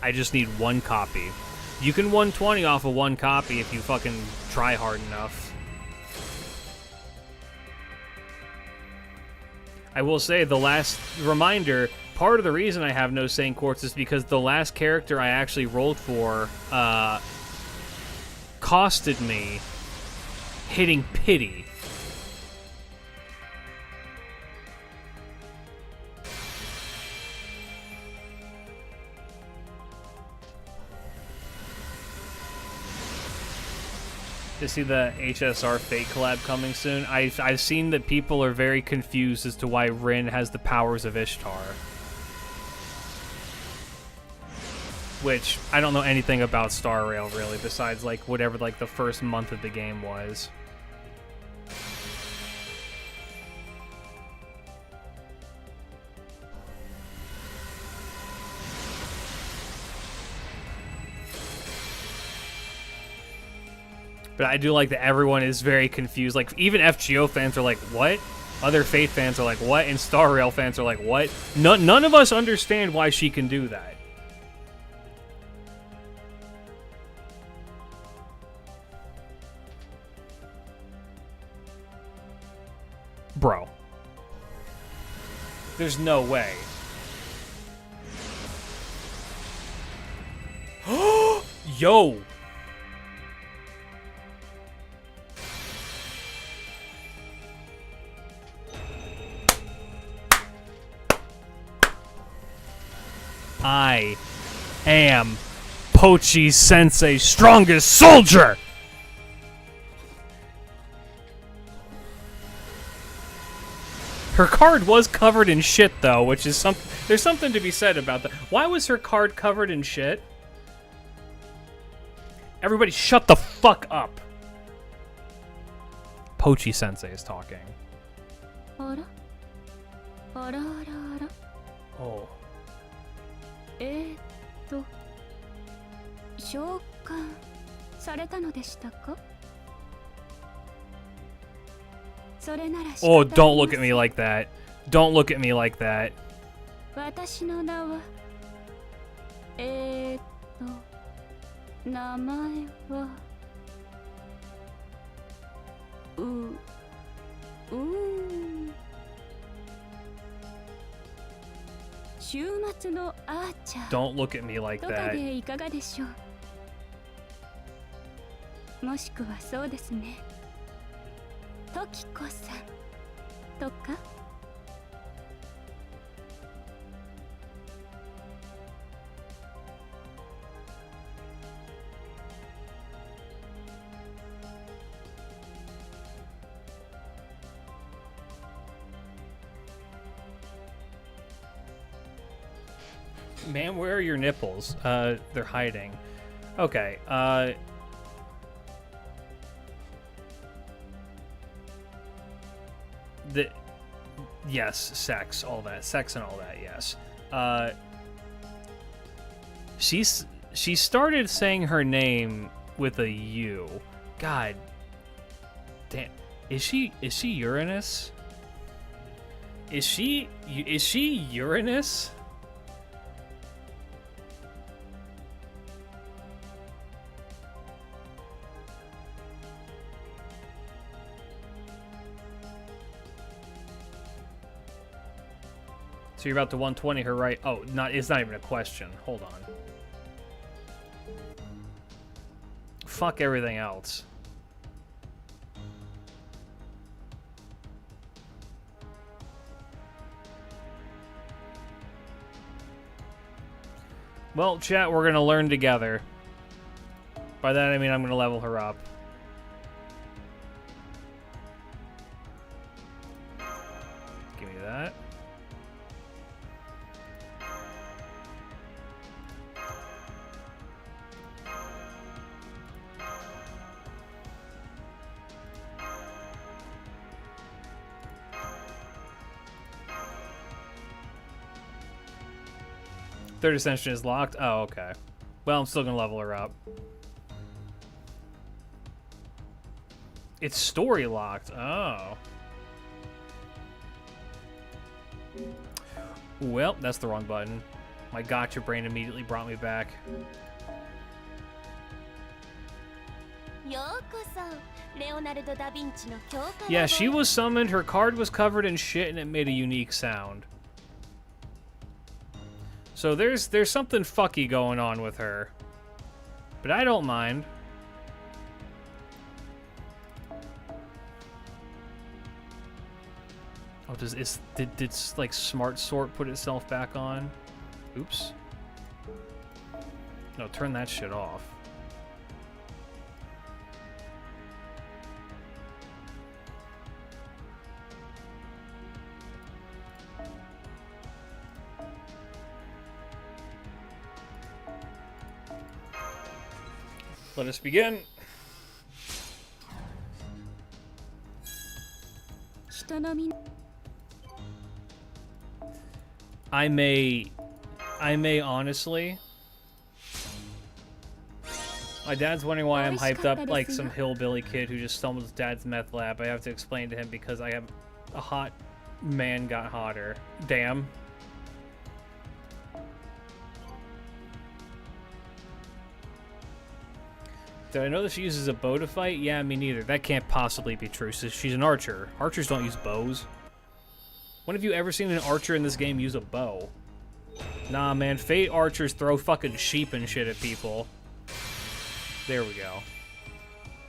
I just need 1 copy. You can 120 off of 1 copy if you fucking try hard enough. I will say, the last reminder, part of the reason I have no Saint Quartz is because the last character I actually rolled for, costed me hitting pity. To see the HSR Fate collab coming soon. I've seen that people are very confused as to why Rin has the powers of Ishtar. Which, I don't know anything about Star Rail, really, besides, whatever, the first month of the game was. But I do like that everyone is very confused. Even FGO fans are like, what? Other Fate fans are like, what? And Star Rail fans are like, what? None of us understand why she can do that. Bro. There's no way. Yo! I am Pochi Sensei's strongest soldier! Her card was covered in shit, though, which is there's something to be said about that. Why was her card covered in shit? Everybody shut the fuck up. Pochi Sensei is talking. あらあらあら。 Oh. 召喚されたのでしたか？それなら仕方 Oh, ありません。 don't look at me like that. Don't look at me like that. 私の名は名前は週末のアーチャー Don't look at me like とか that. でいかがでしょう。もしくはそうですね、トキコさんとか。Man, where are your nipples? They're hiding. Okay, yes, sex, all that. Sex and all that, yes. She started saying her name with a U. God damn. Is she Uranus? Is she Uranus? So you're about to 120 her, right? Oh, it's not even a question. Hold on. Fuck everything else. Well, chat, we're gonna learn together. By that I mean I'm gonna level her up. Give me that. Third ascension is locked? Oh, okay. Well, I'm still gonna level her up. It's story locked. Oh. Well, that's the wrong button. My gotcha brain immediately brought me back. Yeah, she was summoned, her card was covered in shit, and it made a unique sound. So there's something fucky going on with her. But I don't mind. Oh, did like Smart Sort put itself back on? Oops. No, turn that shit off. Let us begin. I may honestly. My dad's wondering why I'm hyped up like some hillbilly kid who just stumbled his dad's meth lab. I have to explain to him because I have a hot man got hotter. Damn. Did I know that she uses a bow to fight? Yeah, me neither. That can't possibly be true. So she's an archer. Archers don't use bows. When have you ever seen an archer in this game use a bow? Nah, man. Fate archers throw fucking sheep and shit at people. There we go.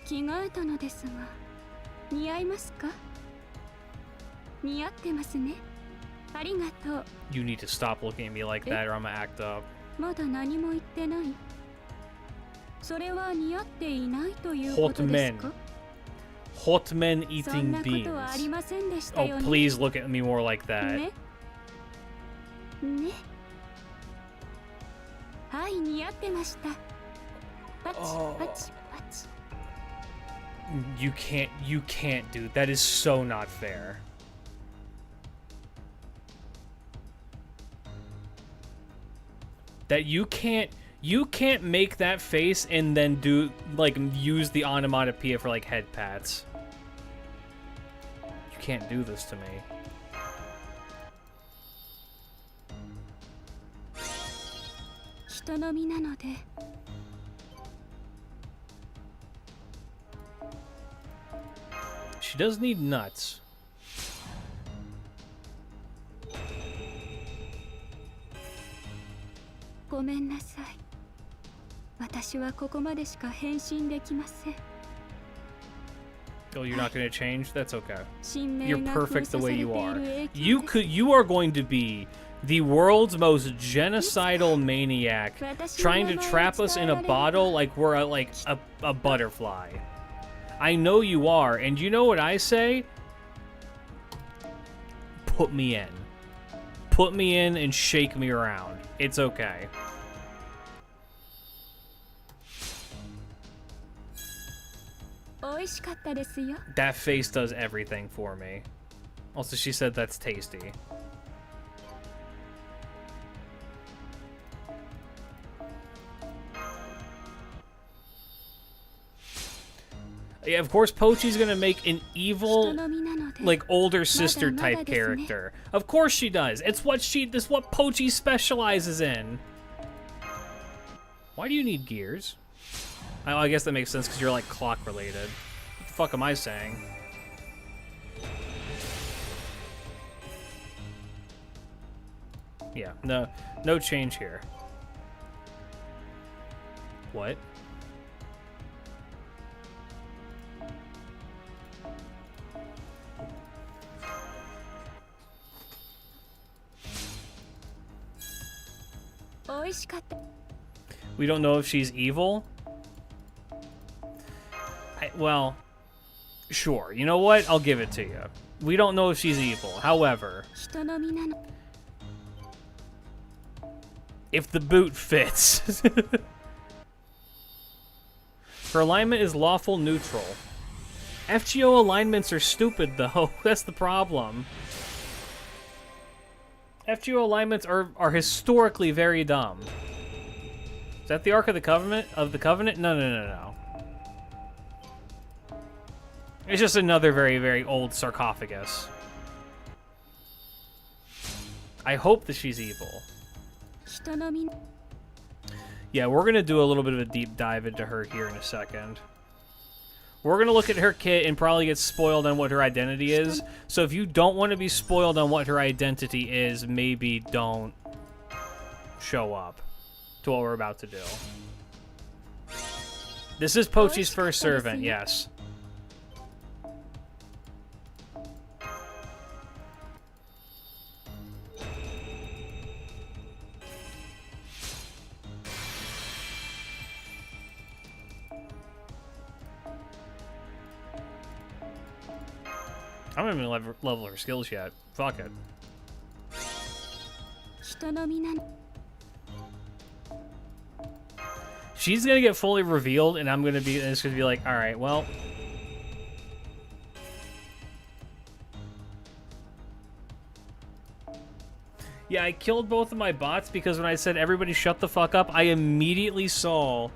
You need to stop looking at me like that or I'm gonna act up. Hot men. Hot men eating beans. Oh, please look at me more like that. Oh. You can't, dude. That is so not fair. that you can't make that face and then do like use the onomatopoeia for like head pats. You can't do this to me. She does need nuts. Oh, you're not going to change? That's okay. You're perfect the way you are. You are going to be the world's most genocidal maniac, trying to trap us in a bottle like we're a butterfly. I know you are, and you know what I say? Put me in. Put me in and shake me around. It's okay. That face does everything for me. Also, she said that's tasty. Yeah, of course, Pochi's gonna make an evil, like, older sister type character. Of course she does. It's what this is what Pochi specializes in. Why do you need gears? I guess that makes sense because you're like clock related. What the fuck am I saying? Yeah, no change here. What? We don't know if she's evil. Well, sure. You know what? I'll give it to you. We don't know if she's evil. However, if the boot fits. Her alignment is lawful neutral. FGO alignments are stupid, though. That's the problem. FGO alignments are historically very dumb. Is that the Ark of the Covenant? No. It's just another very, very old sarcophagus. I hope that she's evil. Yeah, we're going to do a little bit of a deep dive into her here in a second. We're going to look at her kit and probably get spoiled on what her identity is. So if you don't want to be spoiled on what her identity is, maybe don't show up to what we're about to do. This is Pochi's first servant, yes. I haven't even level her skills yet. Fuck it. She's gonna get fully revealed, and it's gonna be like, all right, well. Yeah, I killed both of my bots because when I said everybody shut the fuck up, I immediately saw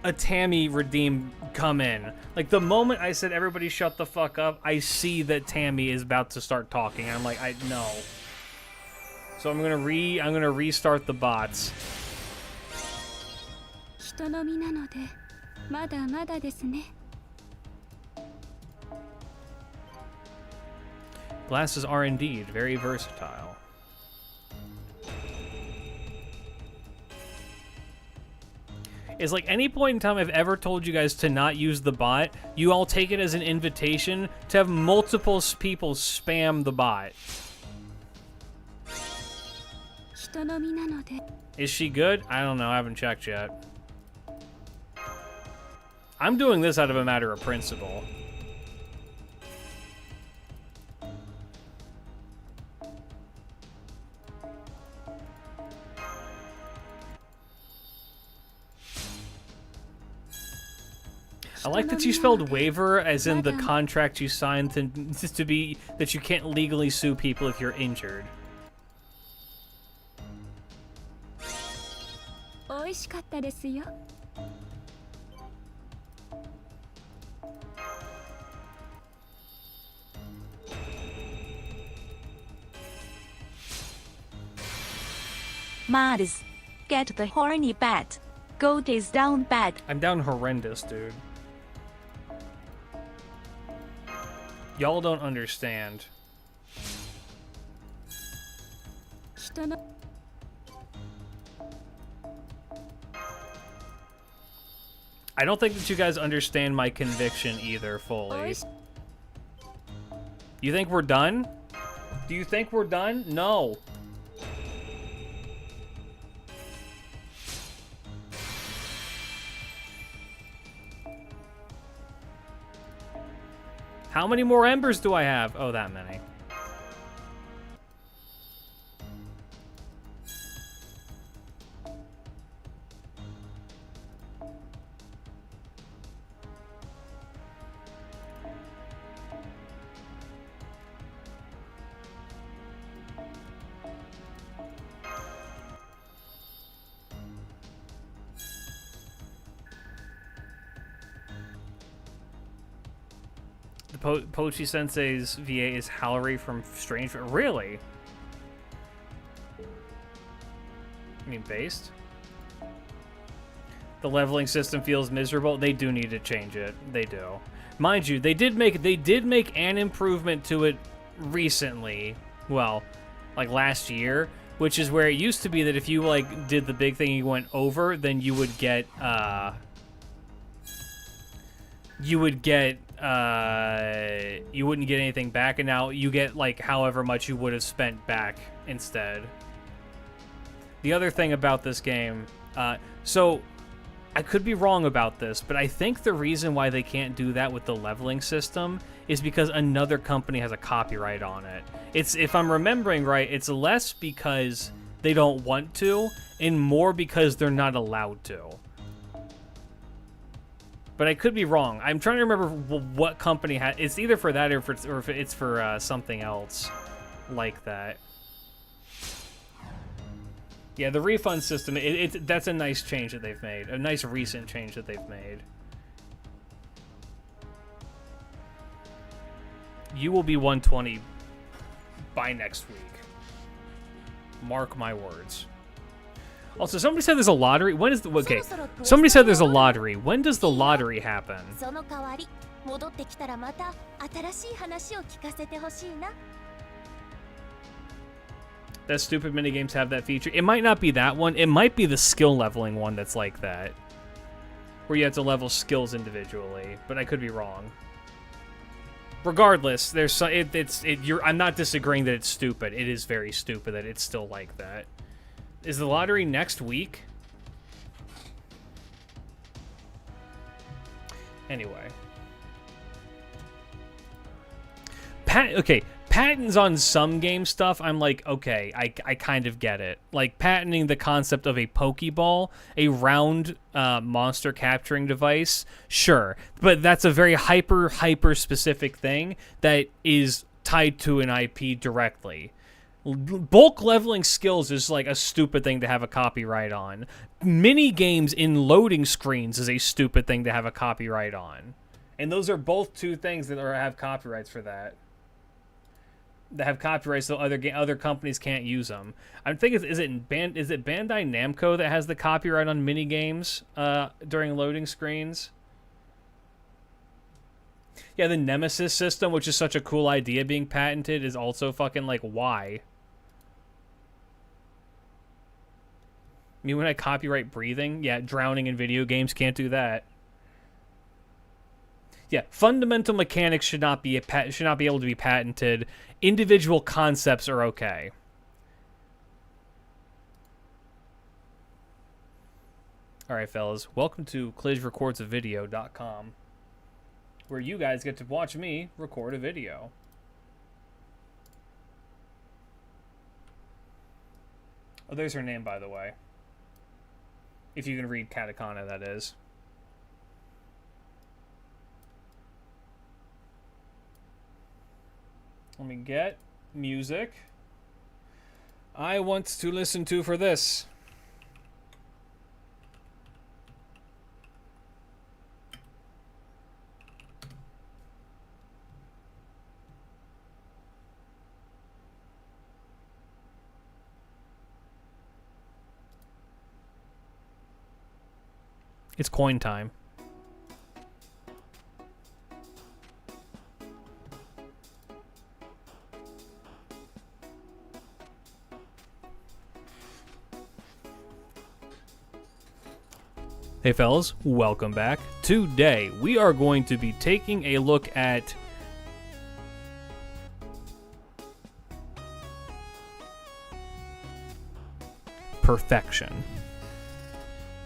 a Tammy redeem come in. Like, the moment I said everybody shut the fuck up, I see that Tammy is about to start talking, and I'm like, no. So I'm gonna restart the bots. Glasses are indeed very versatile. Is like any point in time I've ever told you guys to not use the bot, you all take it as an invitation to have multiple people spam the bot. Is she good? I don't know. I haven't checked yet. I'm doing this out of a matter of principle. I like that you spelled waiver as in the contract you signed to be that you can't legally sue people if you're injured. 味しかったですよ。Mads, get the horny bat. Gold is down bad. I'm down horrendous, dude. Y'all don't understand. 人の I don't think that you guys understand my conviction either fully. You think we're done? Do you think we're done? No. How many more embers do I have? Oh, that many. Pochi Sensei's VA is Hallery from Strange. Really? I mean, based? The leveling system feels miserable. They do need to change it. They do. Mind you, they did make an improvement to it recently. Well, like last year, which is where it used to be that if you like did the big thing, you went over, then you would get you wouldn't get anything back, and now you get like however much you would have spent back instead. The other thing about this game, so I could be wrong about this, but I think the reason why they can't do that with the leveling system is because another company has a copyright on it. It's, if I'm remembering right, it's less because they don't want to and more because they're not allowed to. But I could be wrong. I'm trying to remember what company has. It's either for that or if it's for something else like that. Yeah, the refund system. That's a nice change that they've made. A nice recent change that they've made. You will be 120 by next week. Mark my words. Also, somebody said there's a lottery. When is the... Okay. Somebody said there's a lottery. When does the lottery happen? That stupid minigames have that feature. It might not be that one. It might be the skill leveling one that's like that. Where you have to level skills individually. But I could be wrong. Regardless, there's I'm not disagreeing that it's stupid. It is very stupid that it's still like that. Is the lottery next week? Anyway. Okay, patents on some game stuff, I'm like, okay, I kind of get it. Like, patenting the concept of a Pokeball, a round monster capturing device, sure. But that's a very hyper specific thing that is tied to an IP directly. Bulk leveling skills is like a stupid thing to have a copyright on. Mini games in loading screens is a stupid thing to have a copyright on. And those are both two things that have copyrights for that. That have copyrights so other companies can't use them. I'm thinking, is it Bandai Namco that has the copyright on mini games during loading screens? Yeah, the Nemesis system, which is such a cool idea being patented, is also fucking like, why? Me when I copyright breathing? Yeah, drowning in video games, can't do that. Yeah, fundamental mechanics should not be able to be patented. Individual concepts are okay. All right, fellas, welcome to klidgerecordsavideo.com, where you guys get to watch me record a video. Oh, there's her name, by the way. If you can read katakana, that is. Let me get music. I want to listen to for this. It's coin time. Hey fellas, welcome back. Today we are going to be taking a look at Perfection.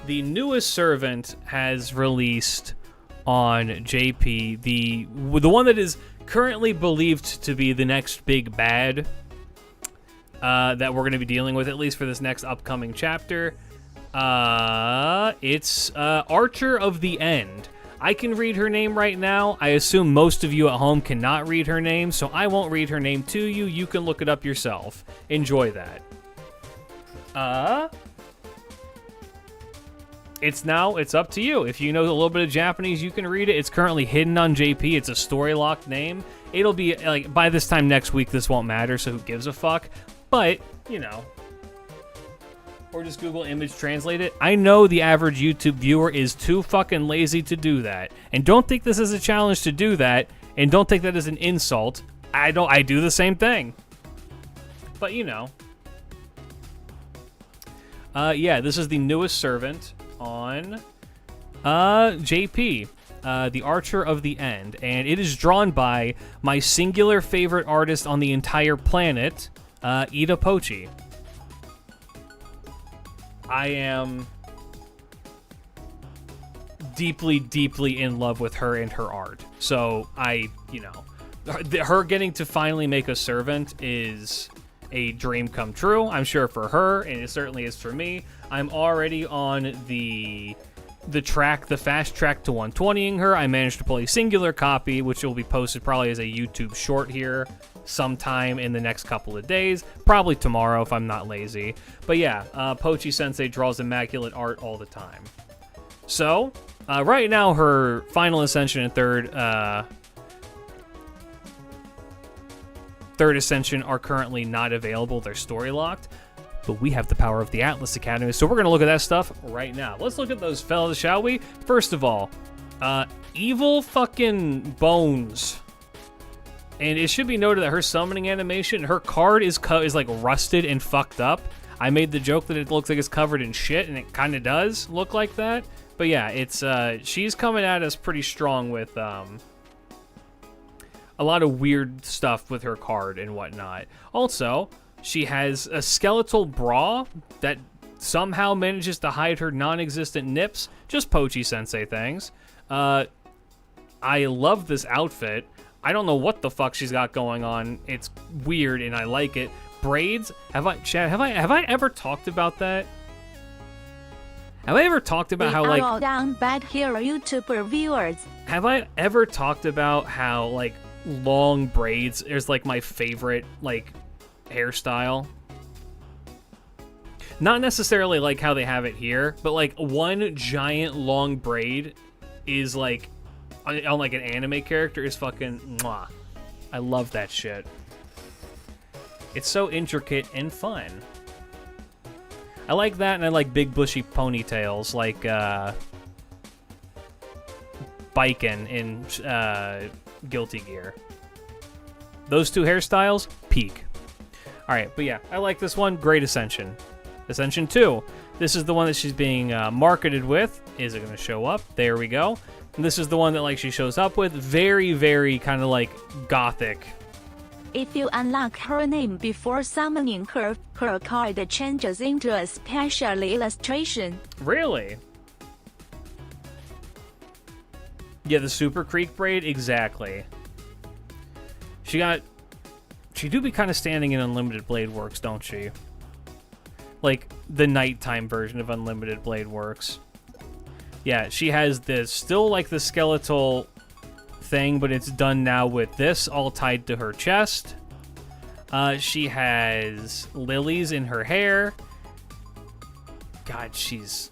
The newest servant has released on JP, the one that is currently believed to be the next big bad that we're going to be dealing with, at least for this next upcoming chapter. It's Archer of the End. I can read her name right now. I assume most of you at home cannot read her name, so I won't read her name to you. You can look it up yourself. Enjoy that. It's up to you. If you know a little bit of Japanese, you can read it. It's currently hidden on JP. It's a story locked name. It'll be like by this time next week, this won't matter, so who gives a fuck? But, you know. Or just Google image translate it. I know the average YouTube viewer is too fucking lazy to do that. And don't think this is a challenge to do that. And don't think that is an insult. I do the same thing. But you know. Yeah, this is the newest servant on JP. The Archer of the End. And it is drawn by my singular favorite artist on the entire planet, Ida Pochi. I am deeply, deeply in love with her and her art. So her getting to finally make a servant is a dream come true, I'm sure, for her, and it certainly is for me. I'm already on the fast track to 120ing her. I managed to pull a singular copy, which will be posted probably as a YouTube short here sometime in the next couple of days, probably tomorrow if I'm not lazy. But yeah, Pochi Sensei draws immaculate art all the time. So right now her final ascension and third ascension are currently not available. They're story locked, but we have the power of the Atlas Academy, so we're gonna look at that stuff right now. Let's look at those fellas, shall we? First of all, evil fucking bones. And it should be noted that her summoning animation, her card is like rusted and fucked up. I made the joke that it looks like it's covered in shit, and it kind of does look like that. But yeah, it's she's coming at us pretty strong with a lot of weird stuff with her card and whatnot. Also, she has a skeletal bra that somehow manages to hide her non-existent nips. Just Pochi Sensei things. I love this outfit. I don't know what the fuck she's got going on. It's weird and I like it. Braids? Have I ever talked about that? Have I ever talked about how like down bad here YouTuber viewers? Have I ever talked about how like long braids is like my favorite like hairstyle? Not necessarily like how they have it here, but like one giant long braid is like on like an anime character is fucking mwah. I love that shit. It's so intricate and fun. I like that, and I like big bushy ponytails like Biken in Guilty Gear. Those two hairstyles, peak. Alright, but yeah, I like this one. Great Ascension. Ascension 2. This is the one that she's being marketed with. Is it going to show up? There we go. And this is the one that like she shows up with. Very, very kind of like gothic. If you unlock her name before summoning her, her card changes into a special illustration. Really? Yeah, the Super Creek braid, exactly. She do be kind of standing in Unlimited Blade Works, don't she? Like the nighttime version of Unlimited Blade Works. Yeah, she has this, still like the skeletal thing, but it's done now with this all tied to her chest. She has lilies in her hair. God, she's...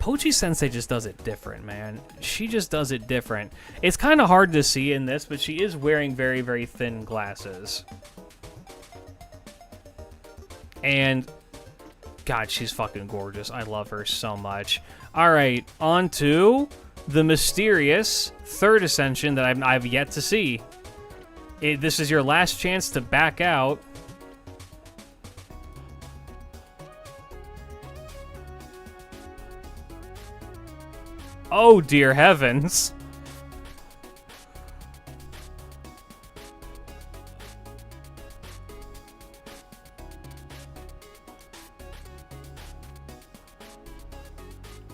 Pochi Sensei just does it different, man. She just does it different. It's kind of hard to see in this, but she is wearing very, very thin glasses. And God, she's fucking gorgeous. I love her so much. All right, on to the mysterious third ascension that I've yet to see. This is your last chance to back out. Oh, dear heavens.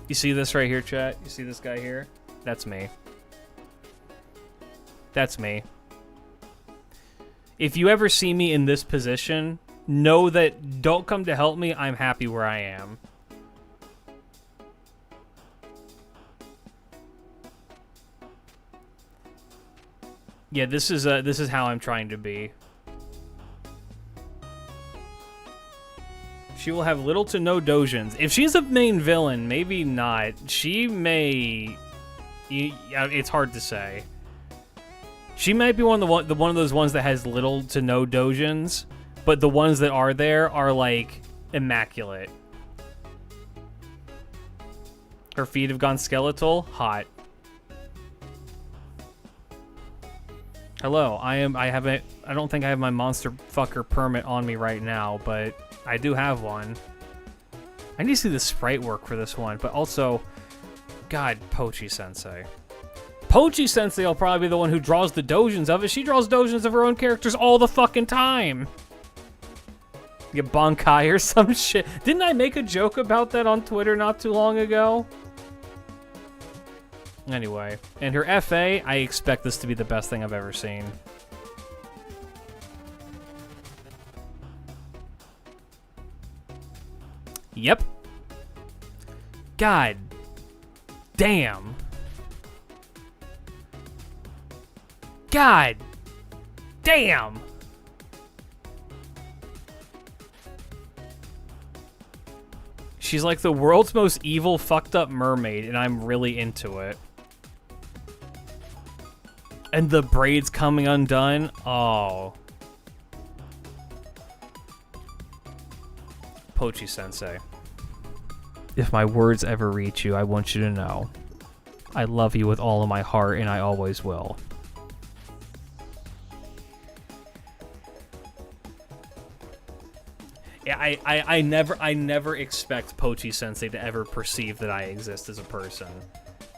You see this right here, chat? You see this guy here? That's me. That's me. If you ever see me in this position, know that don't come to help me. I'm happy where I am. Yeah, this is how I'm trying to be. She will have little to no dojins. If she's a main villain, maybe not. She may. It's hard to say. She might be one of those ones that has little to no dojins, but the ones that are there are like immaculate. Her feet have gone skeletal. Hot. Hello. I don't think I have my monster fucker permit on me right now, but I do have one. I need to see the sprite work for this one, but also, God, Pochi-sensei. Pochi-sensei will probably be the one who draws the dojins of it. She draws dojins of her own characters all the fucking time. Get Bankai or some shit. Didn't I make a joke about that on Twitter not too long ago? Anyway, and her FA, I expect this to be the best thing I've ever seen. Yep. God damn. God damn. She's like the world's most evil, fucked up mermaid, and I'm really into it. And the braids coming undone. Oh. Pochi-sensei. If my words ever reach you, I want you to know I love you with all of my heart, and I always will. Yeah, I never expect Pochi-sensei to ever perceive that I exist as a person.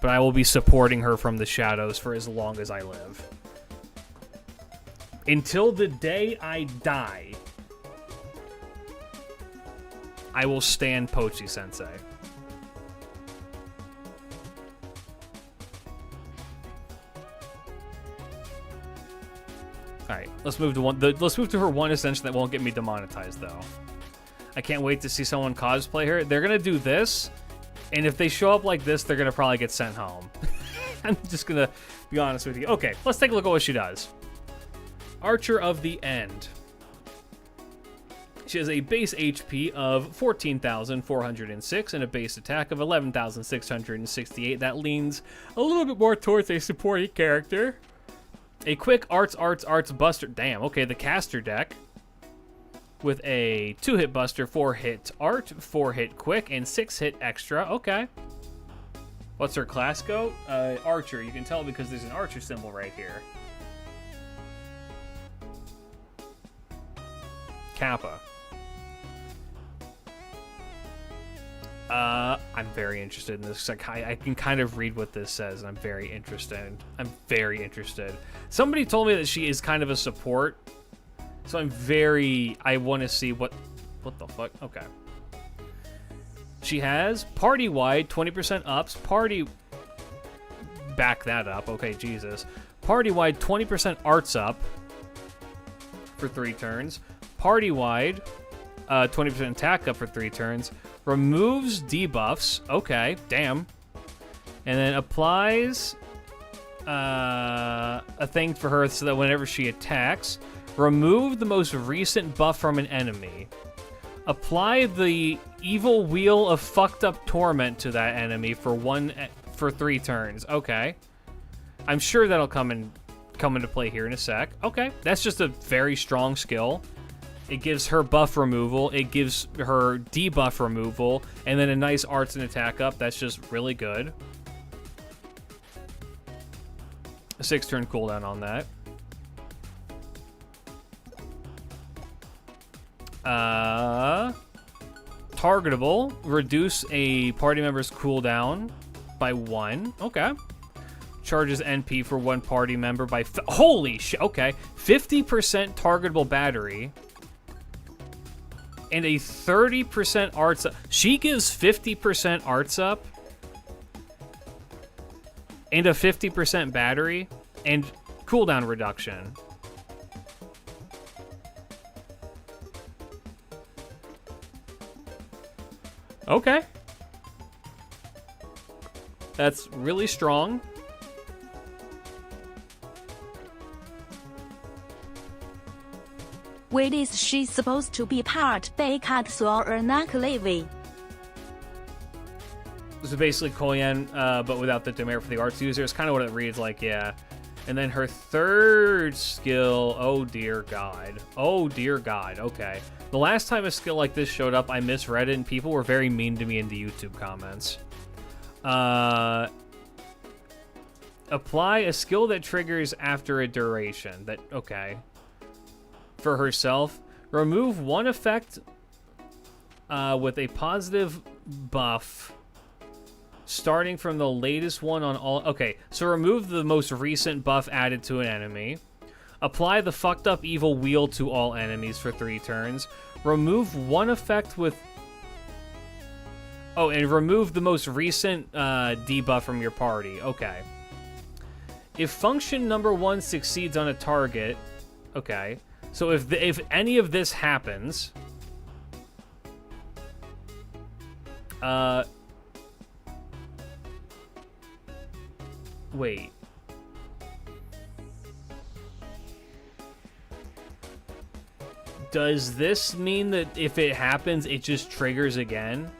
But I will be supporting her from the shadows for as long as I live. Until the day I die, I will stand Pochi-sensei. Alright, let's move to let's move to her one ascension that won't get me demonetized though. I can't wait to see someone cosplay her. They're gonna do this, and if they show up like this, they're gonna probably get sent home. I'm just gonna be honest with you. Okay, let's take a look at what she does. Archer of the End. She has a base HP of 14,406 and a base attack of 11,668. That leans a little bit more towards a supporting character. A quick arts buster. Damn, okay, the caster deck. With a 2-hit buster, 4-hit art, 4-hit quick, and 6-hit extra. Okay. What's her class go? Archer. You can tell because there's an archer symbol right here. Kappa. I'm very interested in this. I can kind of read what this says, and I'm very interested. Somebody told me that she is kind of a support, so I want to see what the fuck. Okay. She has party-wide 20% ups. Back that up. Okay, Jesus. Party-wide 20% arts up for 3 turns. Party-wide 20% attack up for 3 turns. Removes debuffs. Okay, damn. And then applies a thing for her so that whenever she attacks, remove the most recent buff from an enemy. Apply the evil wheel of fucked up torment to that enemy for 3 turns. Okay. I'm sure that'll come into play here in a sec. Okay, that's just a very strong skill. It gives her buff removal, it gives her debuff removal, and then a nice arts and attack up. That's just really good. A 6-turn cooldown on that. Targetable. Reduce a party member's cooldown by 1. Okay. Charges NP for 1 party member by... Holy shit. Okay. 50% targetable battery. And a 30% arts up. She gives 50% arts up. And a 50% battery. And cooldown reduction. Okay. That's really strong. Where is she supposed to be part Beikatsu or Naklevi? So basically Koyan, but without the demerit for the arts user. It's kind of what it reads like, yeah. And then her third skill, oh dear god. Oh dear god, okay. The last time a skill like this showed up, I misread it and people were very mean to me in the YouTube comments. Apply a skill that triggers after a duration. That, okay. For herself, remove 1 effect with a positive buff starting from the latest one on all. Okay, so remove the most recent buff added to an enemy. Apply the fucked up evil wheel to all enemies for 3 turns. Remove 1 effect with... Oh, and remove the most recent debuff from your party. Okay. If function number 1 succeeds on a target... Okay. So if any of this happens... Wait. Does this mean that if it happens, it just triggers again?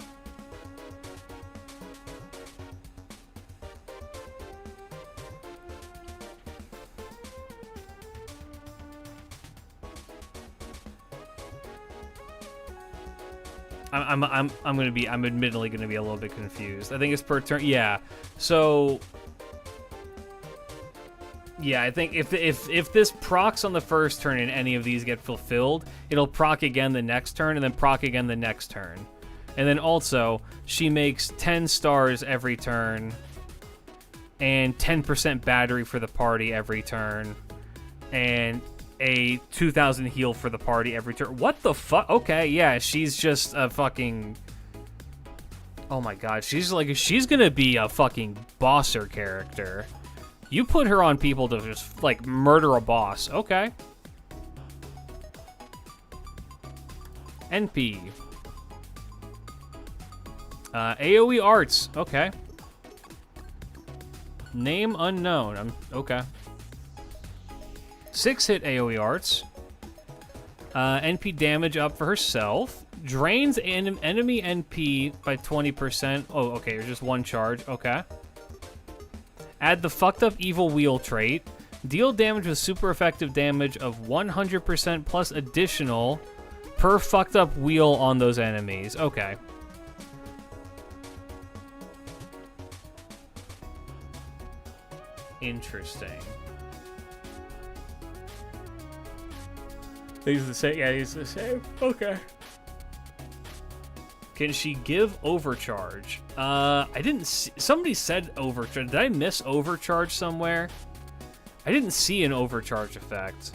I'm admittedly gonna be a little bit confused. I think it's per turn. Yeah. So. Yeah, I think if this procs on the first turn and any of these get fulfilled, it'll proc again the next turn and then proc again the next turn. And then also, she makes 10 stars every turn and 10% battery for the party every turn and a 2,000 heal for the party every turn. What the fuck? Okay, yeah, she's just a fucking... Oh my god, she's gonna be a fucking bosser character. You put her on people to just, like, murder a boss. Okay. NP. AoE arts. Okay. Name unknown. Okay. 6-hit AoE arts. NP damage up for herself. Drains enemy NP by 20%. Oh, okay. Just 1 charge. Okay. Add the fucked up evil wheel trait. Deal damage with super effective damage of 100% plus additional per fucked up wheel on those enemies. Okay. Interesting. He's the same. Yeah, he's the same. Okay. Can she give overcharge? I didn't see... Somebody said overcharge. Did I miss overcharge somewhere? I didn't see an overcharge effect.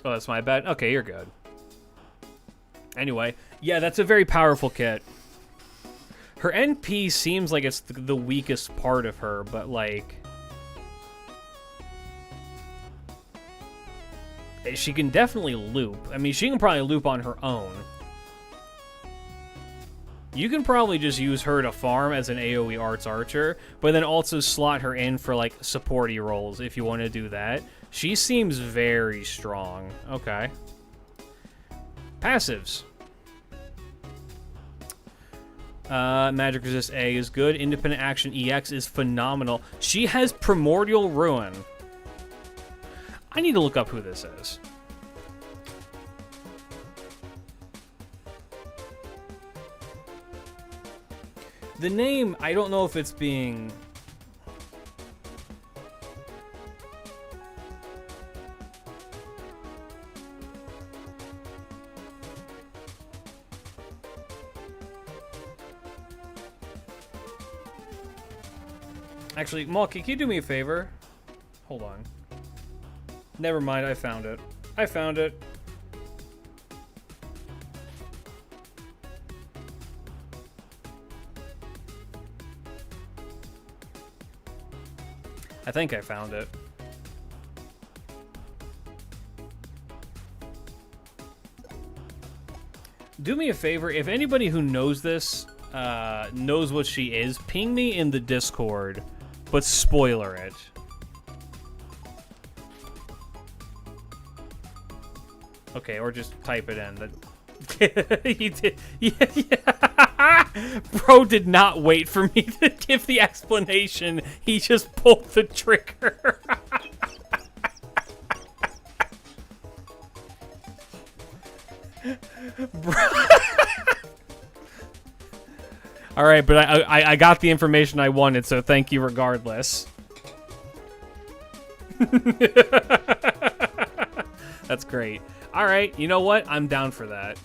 Oh, that's my bad. Okay, you're good. Anyway, yeah, that's a very powerful kit. Her NP seems like it's the weakest part of her, but, like... She can definitely loop. I mean, she can probably loop on her own. You can probably just use her to farm as an AoE Arts Archer, but then also slot her in for, like, supporty roles if you want to do that. She seems very strong. Okay. Passives. Magic Resist A is good. Independent Action EX is phenomenal. She has Primordial Ruin. I need to look up who this is. The name, I don't know if it's being... Actually, Malky, can you do me a favor? Hold on. Never mind, I found it. I found it. I think I found it. Do me a favor, if anybody who knows this, knows what she is, ping me in the Discord, but spoiler it. Okay, or just type it in. You did. Yeah. Bro did not wait for me to give the explanation. He just pulled the trigger. All right, but I got the information I wanted, so thank you regardless. That's great. All right, you know what? I'm down for that.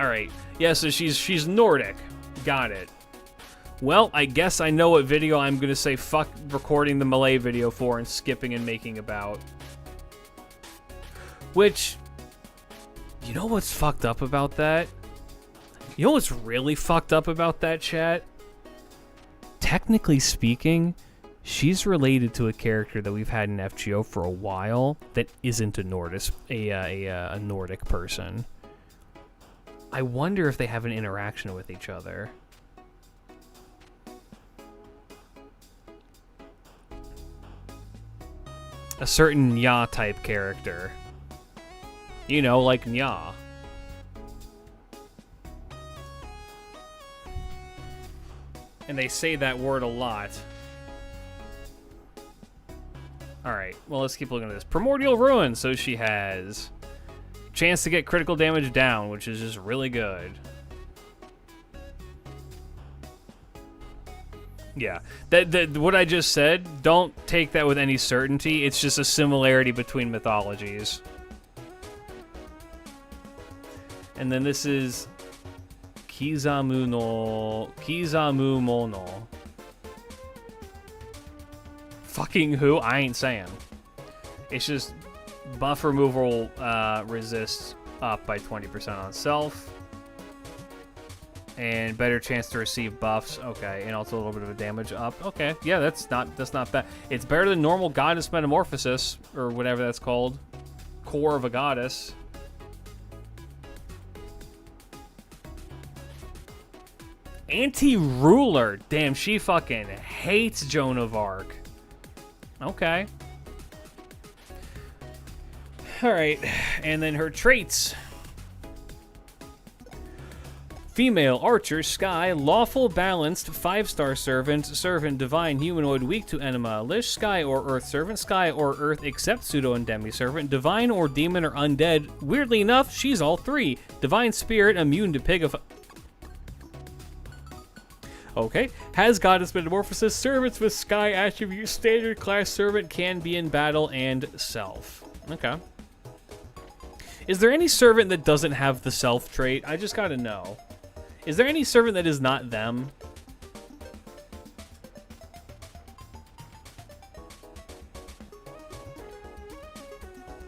All right. Yeah, so she's Nordic. Got it. Well, I guess I know what video I'm going to say fuck recording the Malay video for and skipping and making about. Which, you know what's fucked up about that? You know what's really fucked up about that, chat? Technically speaking, she's related to a character that we've had in FGO for a while that isn't a Nordic person. I wonder if they have an interaction with each other. A certain Nya type character. You know, like Nya. And they say that word a lot. Alright, well, let's keep looking at this. Primordial Ruin, so she has chance to get critical damage down, which is just really good. Yeah, what I just said, don't take that with any certainty. It's just a similarity between mythologies. And then this is Kizamu Mono. Fucking who? I ain't saying. It's just buff removal resists up by 20% on self. And better chance to receive buffs. Okay, and also a little bit of a damage up. Okay, yeah, that's not bad. It's better than normal Goddess Metamorphosis, or whatever that's called. Core of a Goddess. Anti-Ruler. Damn, she fucking hates Joan of Arc. Okay. Alright, and then her traits. Female, Archer, Sky, Lawful, Balanced, 5-star Servant, Servant, Divine, Humanoid, Weak to Enema, Lish, Sky or Earth Servant, Sky or Earth except Pseudo and Demi-Servant, Divine or Demon or Undead. Weirdly enough, she's all three. Divine Spirit, immune to Pigify. Okay. Has Goddess Metamorphosis, Servants with Sky attribute, Standard Class Servant can be in battle, and Self. Okay. Is there any Servant that doesn't have the Self trait? I just gotta know. Is there any Servant that is not them?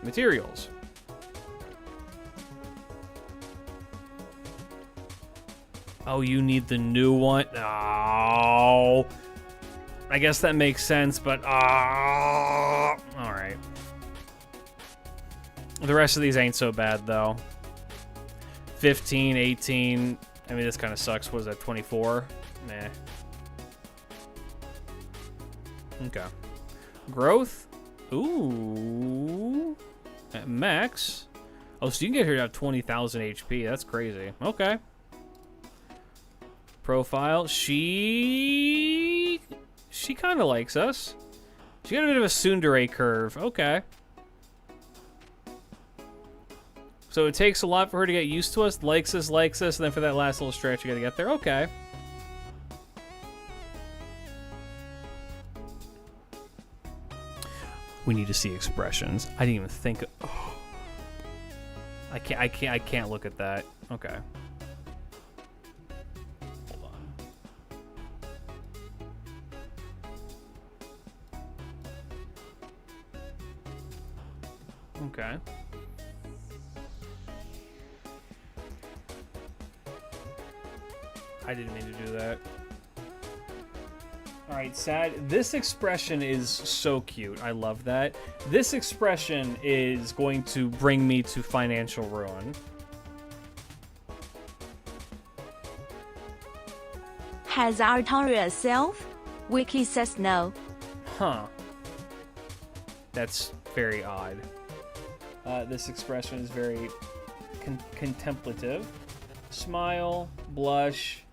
Materials. Oh, you need the new one? Oh. I guess that makes sense, but... Alright. The rest of these ain't so bad, though. 15, 18... I mean, this kind of sucks. What is that, 24? Nah. Okay. Growth? Ooh. At max. Oh, so you can get her to have 20,000 HP. That's crazy. Okay. Profile. She kind of likes us. She got a bit of a tsundere curve. Okay. So it takes a lot for her to get used to us. Likes us, and then for that last little stretch, you gotta get there. Okay. We need to see expressions. I didn't even think. Oh. I can't look at that. Okay. Hold on. Okay. I didn't mean to do that. Alright, sad. This expression is so cute. I love that. This expression is going to bring me to financial ruin. Has Artoria self? Wiki says no. Huh. That's very odd. This expression is very contemplative. Smile, blush,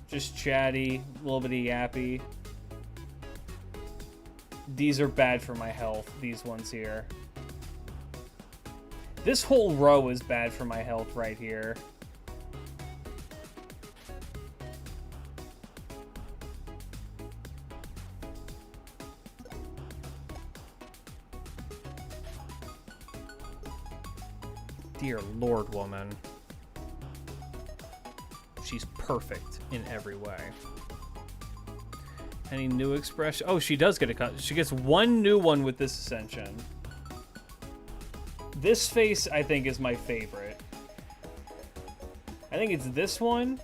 just chatty, a little bit yappy. These are bad for my health, these ones here. This whole row is bad for my health right here. Dear Lord, woman. She's perfect in every way. Any new expression? Oh, she does get a cut. She gets one new one with this ascension. This face, I think, is my favorite. I think it's this one.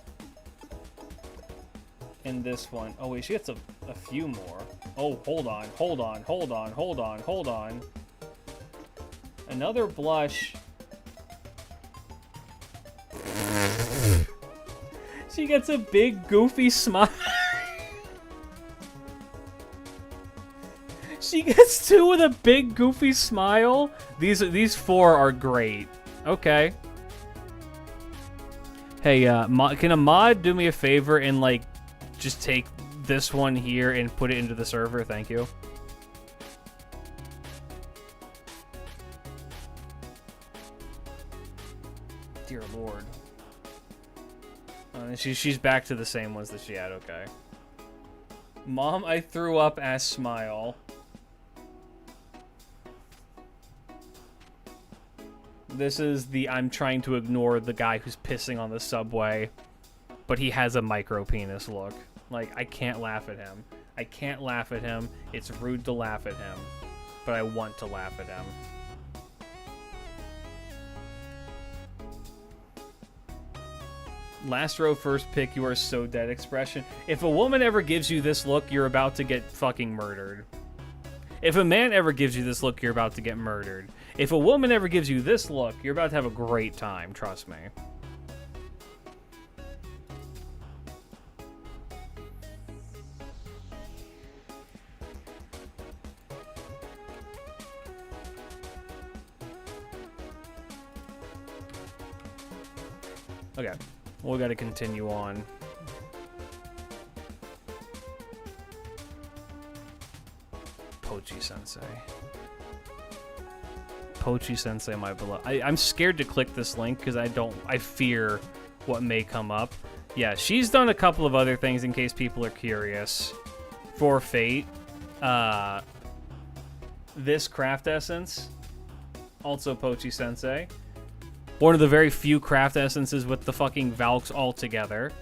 And this one. Oh, wait, she gets a few more. Oh, hold on. Another blush. She gets a big, goofy smile. She gets two with a big, goofy smile. These four are great. Okay. Hey, can a mod do me a favor and, like, just take this one here and put it into the server? Thank you. Dear Lord. She's back to the same ones that she had. Okay. Mom, I threw up as smile. This is the I'm trying to ignore the guy who's pissing on the subway, but he has a micro penis look. Like, I can't laugh at him. I can't laugh at him. It's rude to laugh at him, but I want to laugh at him. Last row, first pick, you are so dead expression. If a woman ever gives you this look, you're about to get fucking murdered. If a man ever gives you this look, you're about to get murdered. If a woman ever gives you this look, you're about to have a great time, trust me. Okay, we gotta continue on. Pochi-sensei. Pochi-sensei, my beloved. I'm scared to click this link because I fear what may come up. Yeah, she's done a couple of other things in case people are curious. For Fate, this craft essence, also Pochi-sensei. One of the very few craft essences with the fucking Valks all together.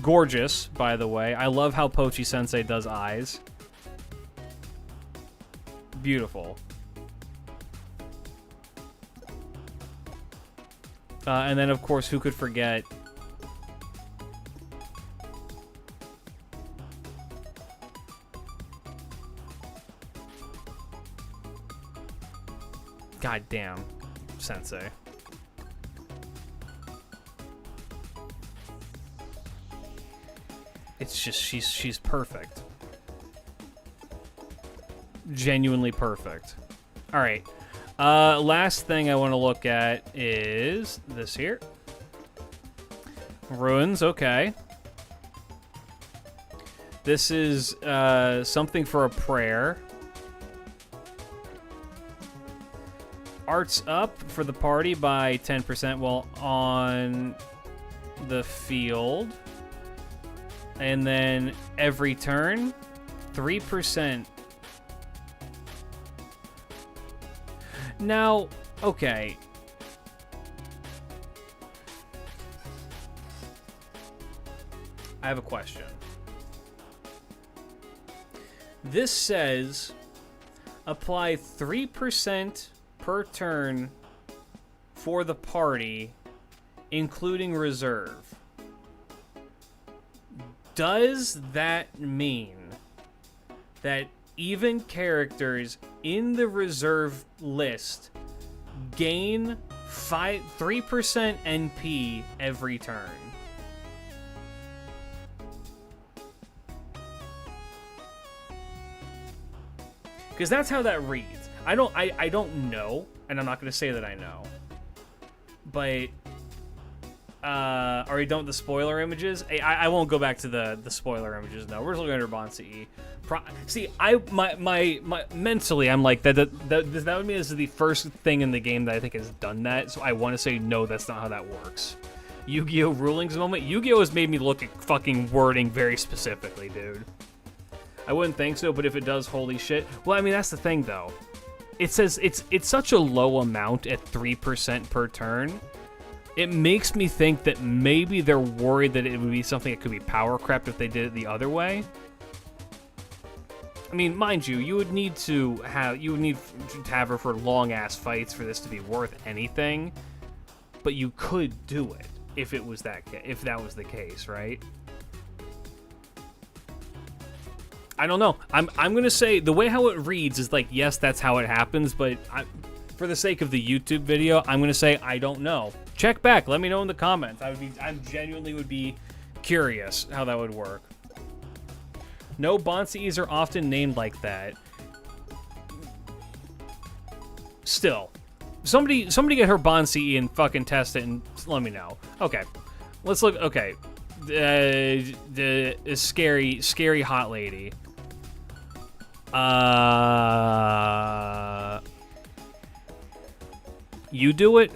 Gorgeous, by the way. I love how Pochi-sensei does eyes. Beautiful. And then, of course, who could forget... God damn, Sensei. It's just, she's perfect. Genuinely perfect. Alright. Last thing I want to look at is this here. Ruins, okay. This is something for a prayer. Art's up for the party by 10% while on the field. And then every turn, 3%. Now, okay. I have a question. This says apply 3% per turn for the party, including reserve. Does that mean that even characters in the reserve list gain 3% NP every turn? Because that's how that reads. I don't know, and I'm not going to say that I know. But, are we done with the spoiler images? I won't go back to the spoiler images, no. We're just looking at her Bonsi. See, my mentally, I'm like, that would mean this is the first thing in the game that I think has done that, so I want to say, no, that's not how that works. Yu-Gi-Oh! Rulings moment? Yu-Gi-Oh! Has made me look at fucking wording very specifically, dude. I wouldn't think so, but if it does, holy shit. Well, I mean, that's the thing, though. It says it's such a low amount at 3% per turn. It makes me think that maybe they're worried that it would be something that could be power crept if they did it the other way. I mean, mind you, you would need to have her for long-ass fights for this to be worth anything. But you could do it if that was the case, right? I don't know. I'm gonna say the way how it reads is like, yes, that's how it happens, but for the sake of the YouTube video, I'm gonna say I don't know. Check back. Let me know in the comments. I genuinely would be curious how that would work. No, Bonsi's are often named like that. Still, somebody get her Bonsi and fucking test it and let me know. Okay, let's look. Okay, the scary hot lady. You do it?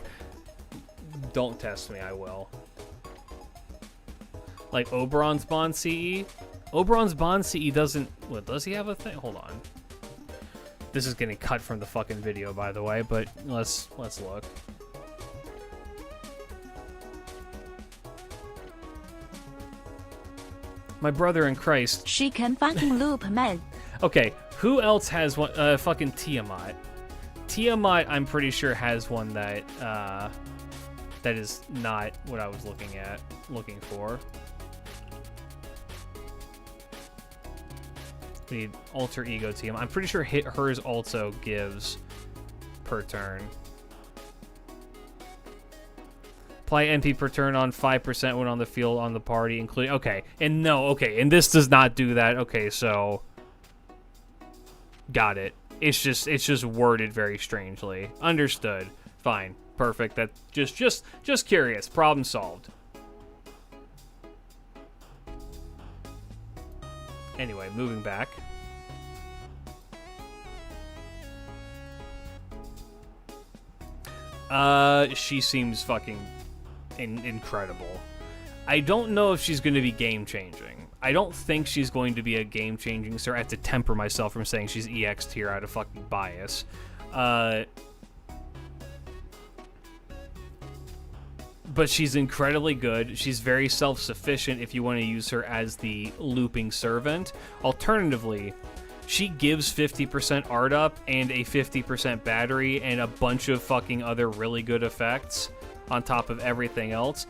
Don't test me, I will. Like Oberon's Bond CE? Oberon's Bond CE doesn't... What, does he have a thing? Hold on. This is getting cut from the fucking video, by the way, but let's look. My brother in Christ. She can fucking loop, man. Okay, who else has one? Fucking Tiamat. Tiamat, I'm pretty sure, has one that that is not what I was looking for. We need alter ego Tiamat. I'm pretty sure hers also gives per turn. Apply NP per turn on 5% when on the field on the party, including... Okay, and no, okay, and this does not do that. Okay, so... Got it. It's just worded very strangely. Understood. Fine. Perfect. That just curious. Problem solved. Anyway, moving back. She seems fucking incredible. I don't know if she's going to be game-changing. I don't think she's going to be a game-changing, so I have to temper myself from saying she's EX tier out of fucking bias. But she's incredibly good. She's very self-sufficient if you want to use her as the looping servant. Alternatively, she gives 50% art up and a 50% battery and a bunch of fucking other really good effects on top of everything else.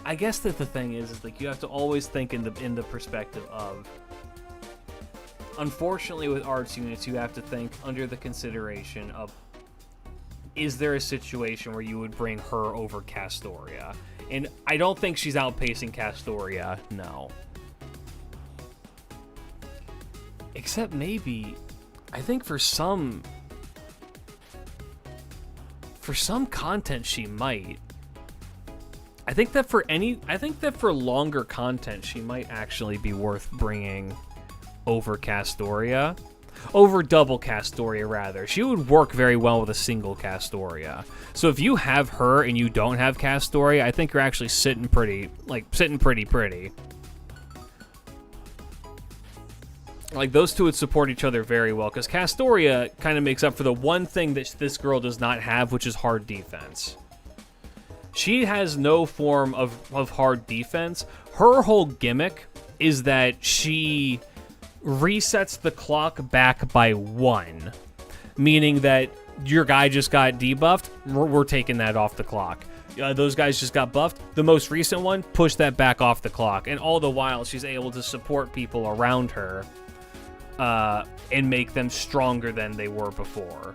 I guess that the thing is like you have to always think in the perspective of, unfortunately with arts units you have to think under the consideration of, is there a situation where you would bring her over Castoria? And I don't think she's outpacing Castoria, no. Except maybe, I think for some content she might. I think that for longer content she might actually be worth bringing over Castoria. Over double Castoria, rather. She would work very well with a single Castoria. So if you have her and you don't have Castoria, I think you're actually sitting pretty pretty. Like, those two would support each other very well, because Castoria kind of makes up for the one thing that this girl does not have, which is hard defense. She has no form of hard defense. Her whole gimmick is that she resets the clock back by 1, meaning that your guy just got debuffed, we're taking that off the clock. Those guys just got buffed. The most recent one, push that back off the clock. And all the while, she's able to support people around her and make them stronger than they were before.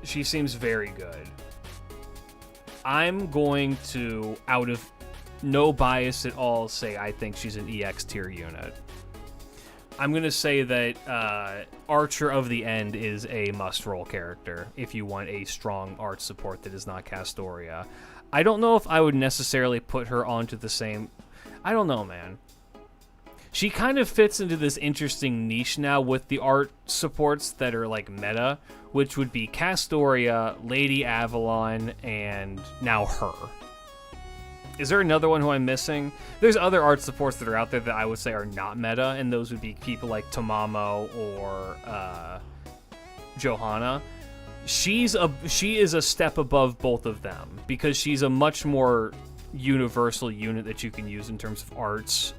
She seems very good. I'm going to, out of no bias at all, say I think she's an EX tier unit. I'm going to say that Archer of the End is a must-roll character if you want a strong art support that is not Castoria. I don't know if I would necessarily put her onto the same... I don't know, man. She kind of fits into this interesting niche now with the art supports that are like meta, which would be Castoria, Lady Avalon, and now her. Is there another one who I'm missing? There's other art supports that are out there that I would say are not meta, and those would be people like Tamamo or Johanna. She is a step above both of them because she's a much more universal unit that you can use in terms of arts,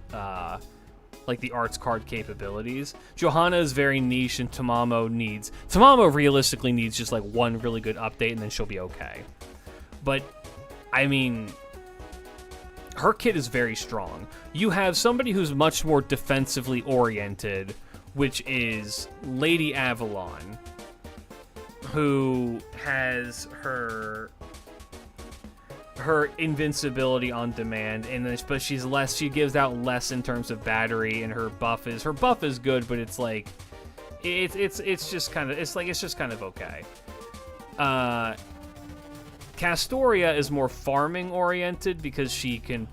like the arts card capabilities. Johanna is very niche, and Tamamo realistically needs just like one really good update, and then she'll be okay. But I mean, her kit is very strong. You have somebody who's much more defensively oriented, which is Lady Avalon, who has her invincibility on demand, but she gives out less in terms of battery, and her buff is good, but it's like it's just kind of okay. Castoria is more farming oriented because she can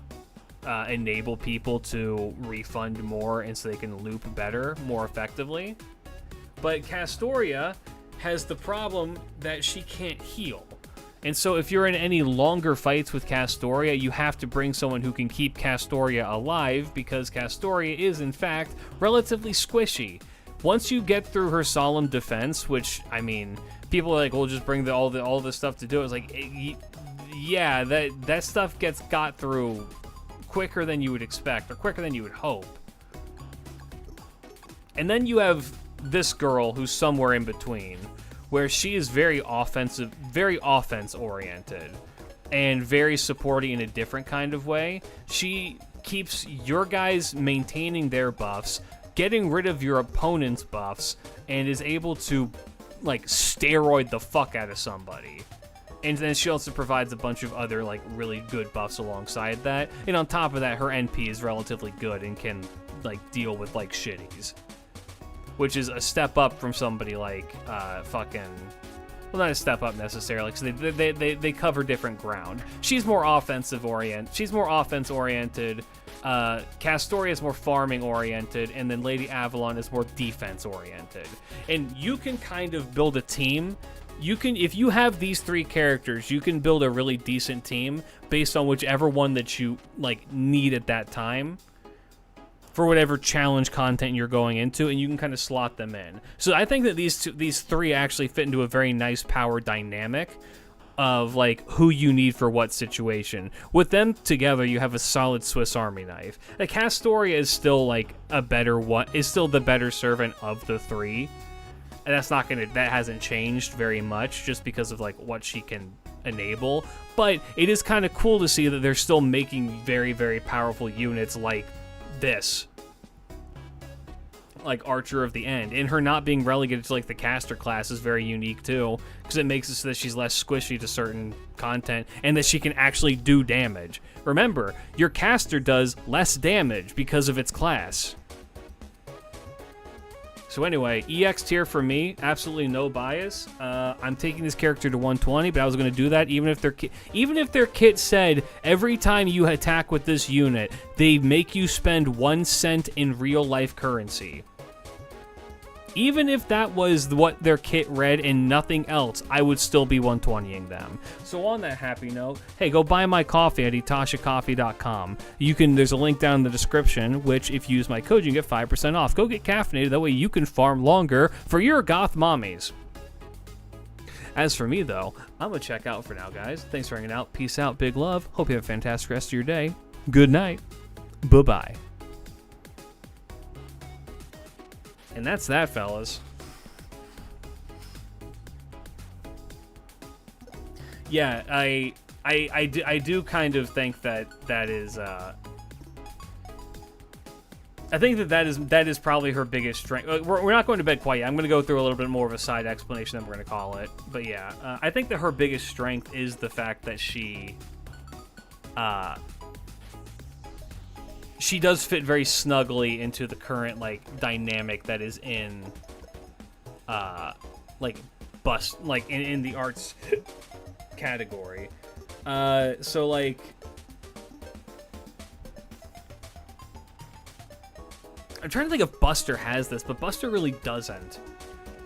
enable people to refund more, and so they can loop better, more effectively. But Castoria has the problem that she can't heal. And so if you're in any longer fights with Castoria, you have to bring someone who can keep Castoria alive, because Castoria is, in fact, relatively squishy. Once you get through her solemn defense, which, I mean, people are like, we'll just bring all this stuff to do it. It's like, yeah, that stuff got through quicker than you would expect, or quicker than you would hope. And then you have this girl who's somewhere in between, where she is very offense oriented, and very supporting in a different kind of way. She keeps your guys maintaining their buffs, getting rid of your opponent's buffs, and is able to like steroid the fuck out of somebody. And then she also provides a bunch of other like really good buffs alongside that. And on top of that, her NP is relatively good and can like deal with like shitties, which is a step up from somebody like well, not a step up necessarily, because they cover different ground. She's more offense oriented. Castoria is more farming oriented, and then Lady Avalon is more defense oriented. And you can kind of build a team. If you have these three characters, you can build a really decent team based on whichever one that you like need at that time, for whatever challenge content you're going into, and you can kind of slot them in. So I think that these three actually fit into a very nice power dynamic of like who you need for what situation. With them together, you have a solid Swiss Army knife. Like, Castoria is still like still the better servant of the three, and that hasn't changed very much just because of like what she can enable. But it is kind of cool to see that they're still making very, very powerful units like this. like Archer of the End, and her not being relegated to like the caster class is very unique too, because it makes it so that she's less squishy to certain content and that she can actually do damage. Remember, your caster does less damage because of its class. So anyway, EX tier for me, absolutely no bias. I'm taking this character to 120, but I was going to do that even if their kit said every time you attack with this unit, they make you spend 1 cent in real life currency. Even if that was what their kit read and nothing else, I would still be 120ing them. So on that happy note, hey, go buy my coffee at itashacoffee.com. There's a link down in the description, which if you use my code, you can get 5% off. Go get caffeinated, that way you can farm longer for your goth mommies. As for me, though, I'm going to check out for now, guys. Thanks for hanging out. Peace out. Big love. Hope you have a fantastic rest of your day. Good night. Bye-bye. And that's that, fellas. Yeah, I do kind of think that is I think that is probably her biggest strength. We're not going to bed quite yet. I'm going to go through a little bit more of a side explanation than we're going to call it. But yeah, I think that her biggest strength is the fact that she does fit very snugly into the current like dynamic that is in in the arts category. So like I'm trying to think if Buster has this, but Buster really doesn't.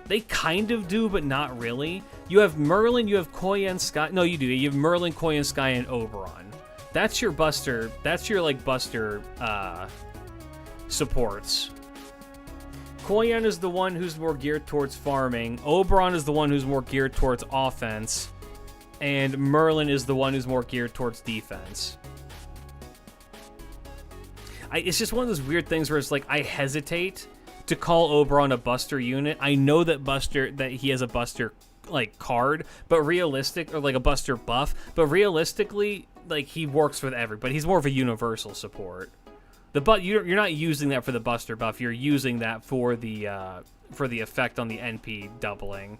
They kind of do, but not really. You have Merlin, you have Koyan Sky. No, you do. You have Merlin, Koyan Sky, and Oberon. That's your Buster. That's your like Buster supports. Koyan is the one who's more geared towards farming. Oberon is the one who's more geared towards offense. And Merlin is the one who's more geared towards defense. It's just one of those weird things where it's like I hesitate to call Oberon a Buster unit. I know that he has a Buster like card, but realistic or like a Buster buff, but realistically, like he works with everybody. He's more of a universal support. You're not using that for the Buster buff. You're using that for the effect on the NP doubling.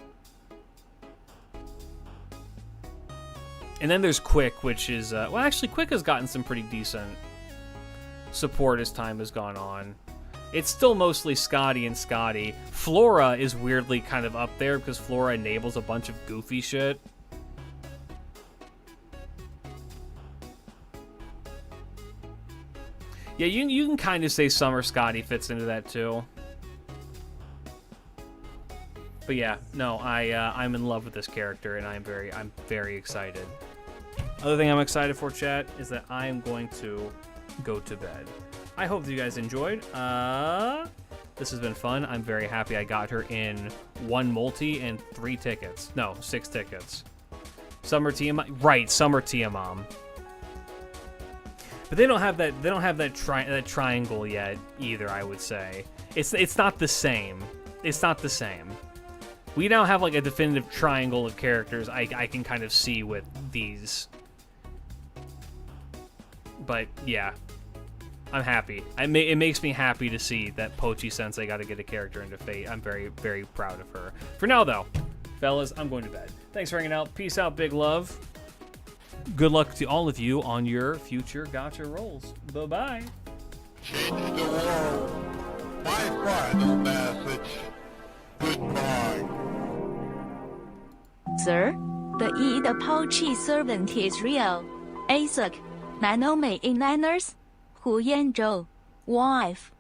And then there's Quick, which is well, actually, Quick has gotten some pretty decent support as time has gone on. It's still mostly Scotty and Scotty. Flora is weirdly kind of up there because Flora enables a bunch of goofy shit. Yeah, you can kind of say Summer Scotty fits into that too. But yeah, no, I'm in love with this character and I'm very excited. Other thing I'm excited for, chat, is that I'm going to go to bed. I hope that you guys enjoyed. This has been fun. I'm very happy I got her in 1 multi and 3 tickets. No, 6 tickets. Summer Tiamat, right? Summer Tiamam. But they don't have that. They don't have that triangle yet either. I would say it's not the same. It's not the same. We now have like a definitive triangle of characters. I can kind of see with these. But yeah. I'm happy. It makes me happy to see that Pochi Sensei got to get a character into Fate. I'm very, very proud of her. For now, though, fellas, I'm going to bed. Thanks for hanging out. Peace out. Big love. Good luck to all of you on your future gacha rolls. Bye-bye. Change the world. My final message. Goodbye. Sir, the E the Pochi servant is real. Isaac, Nanomei in Niners. Hu Yanzhou, wife.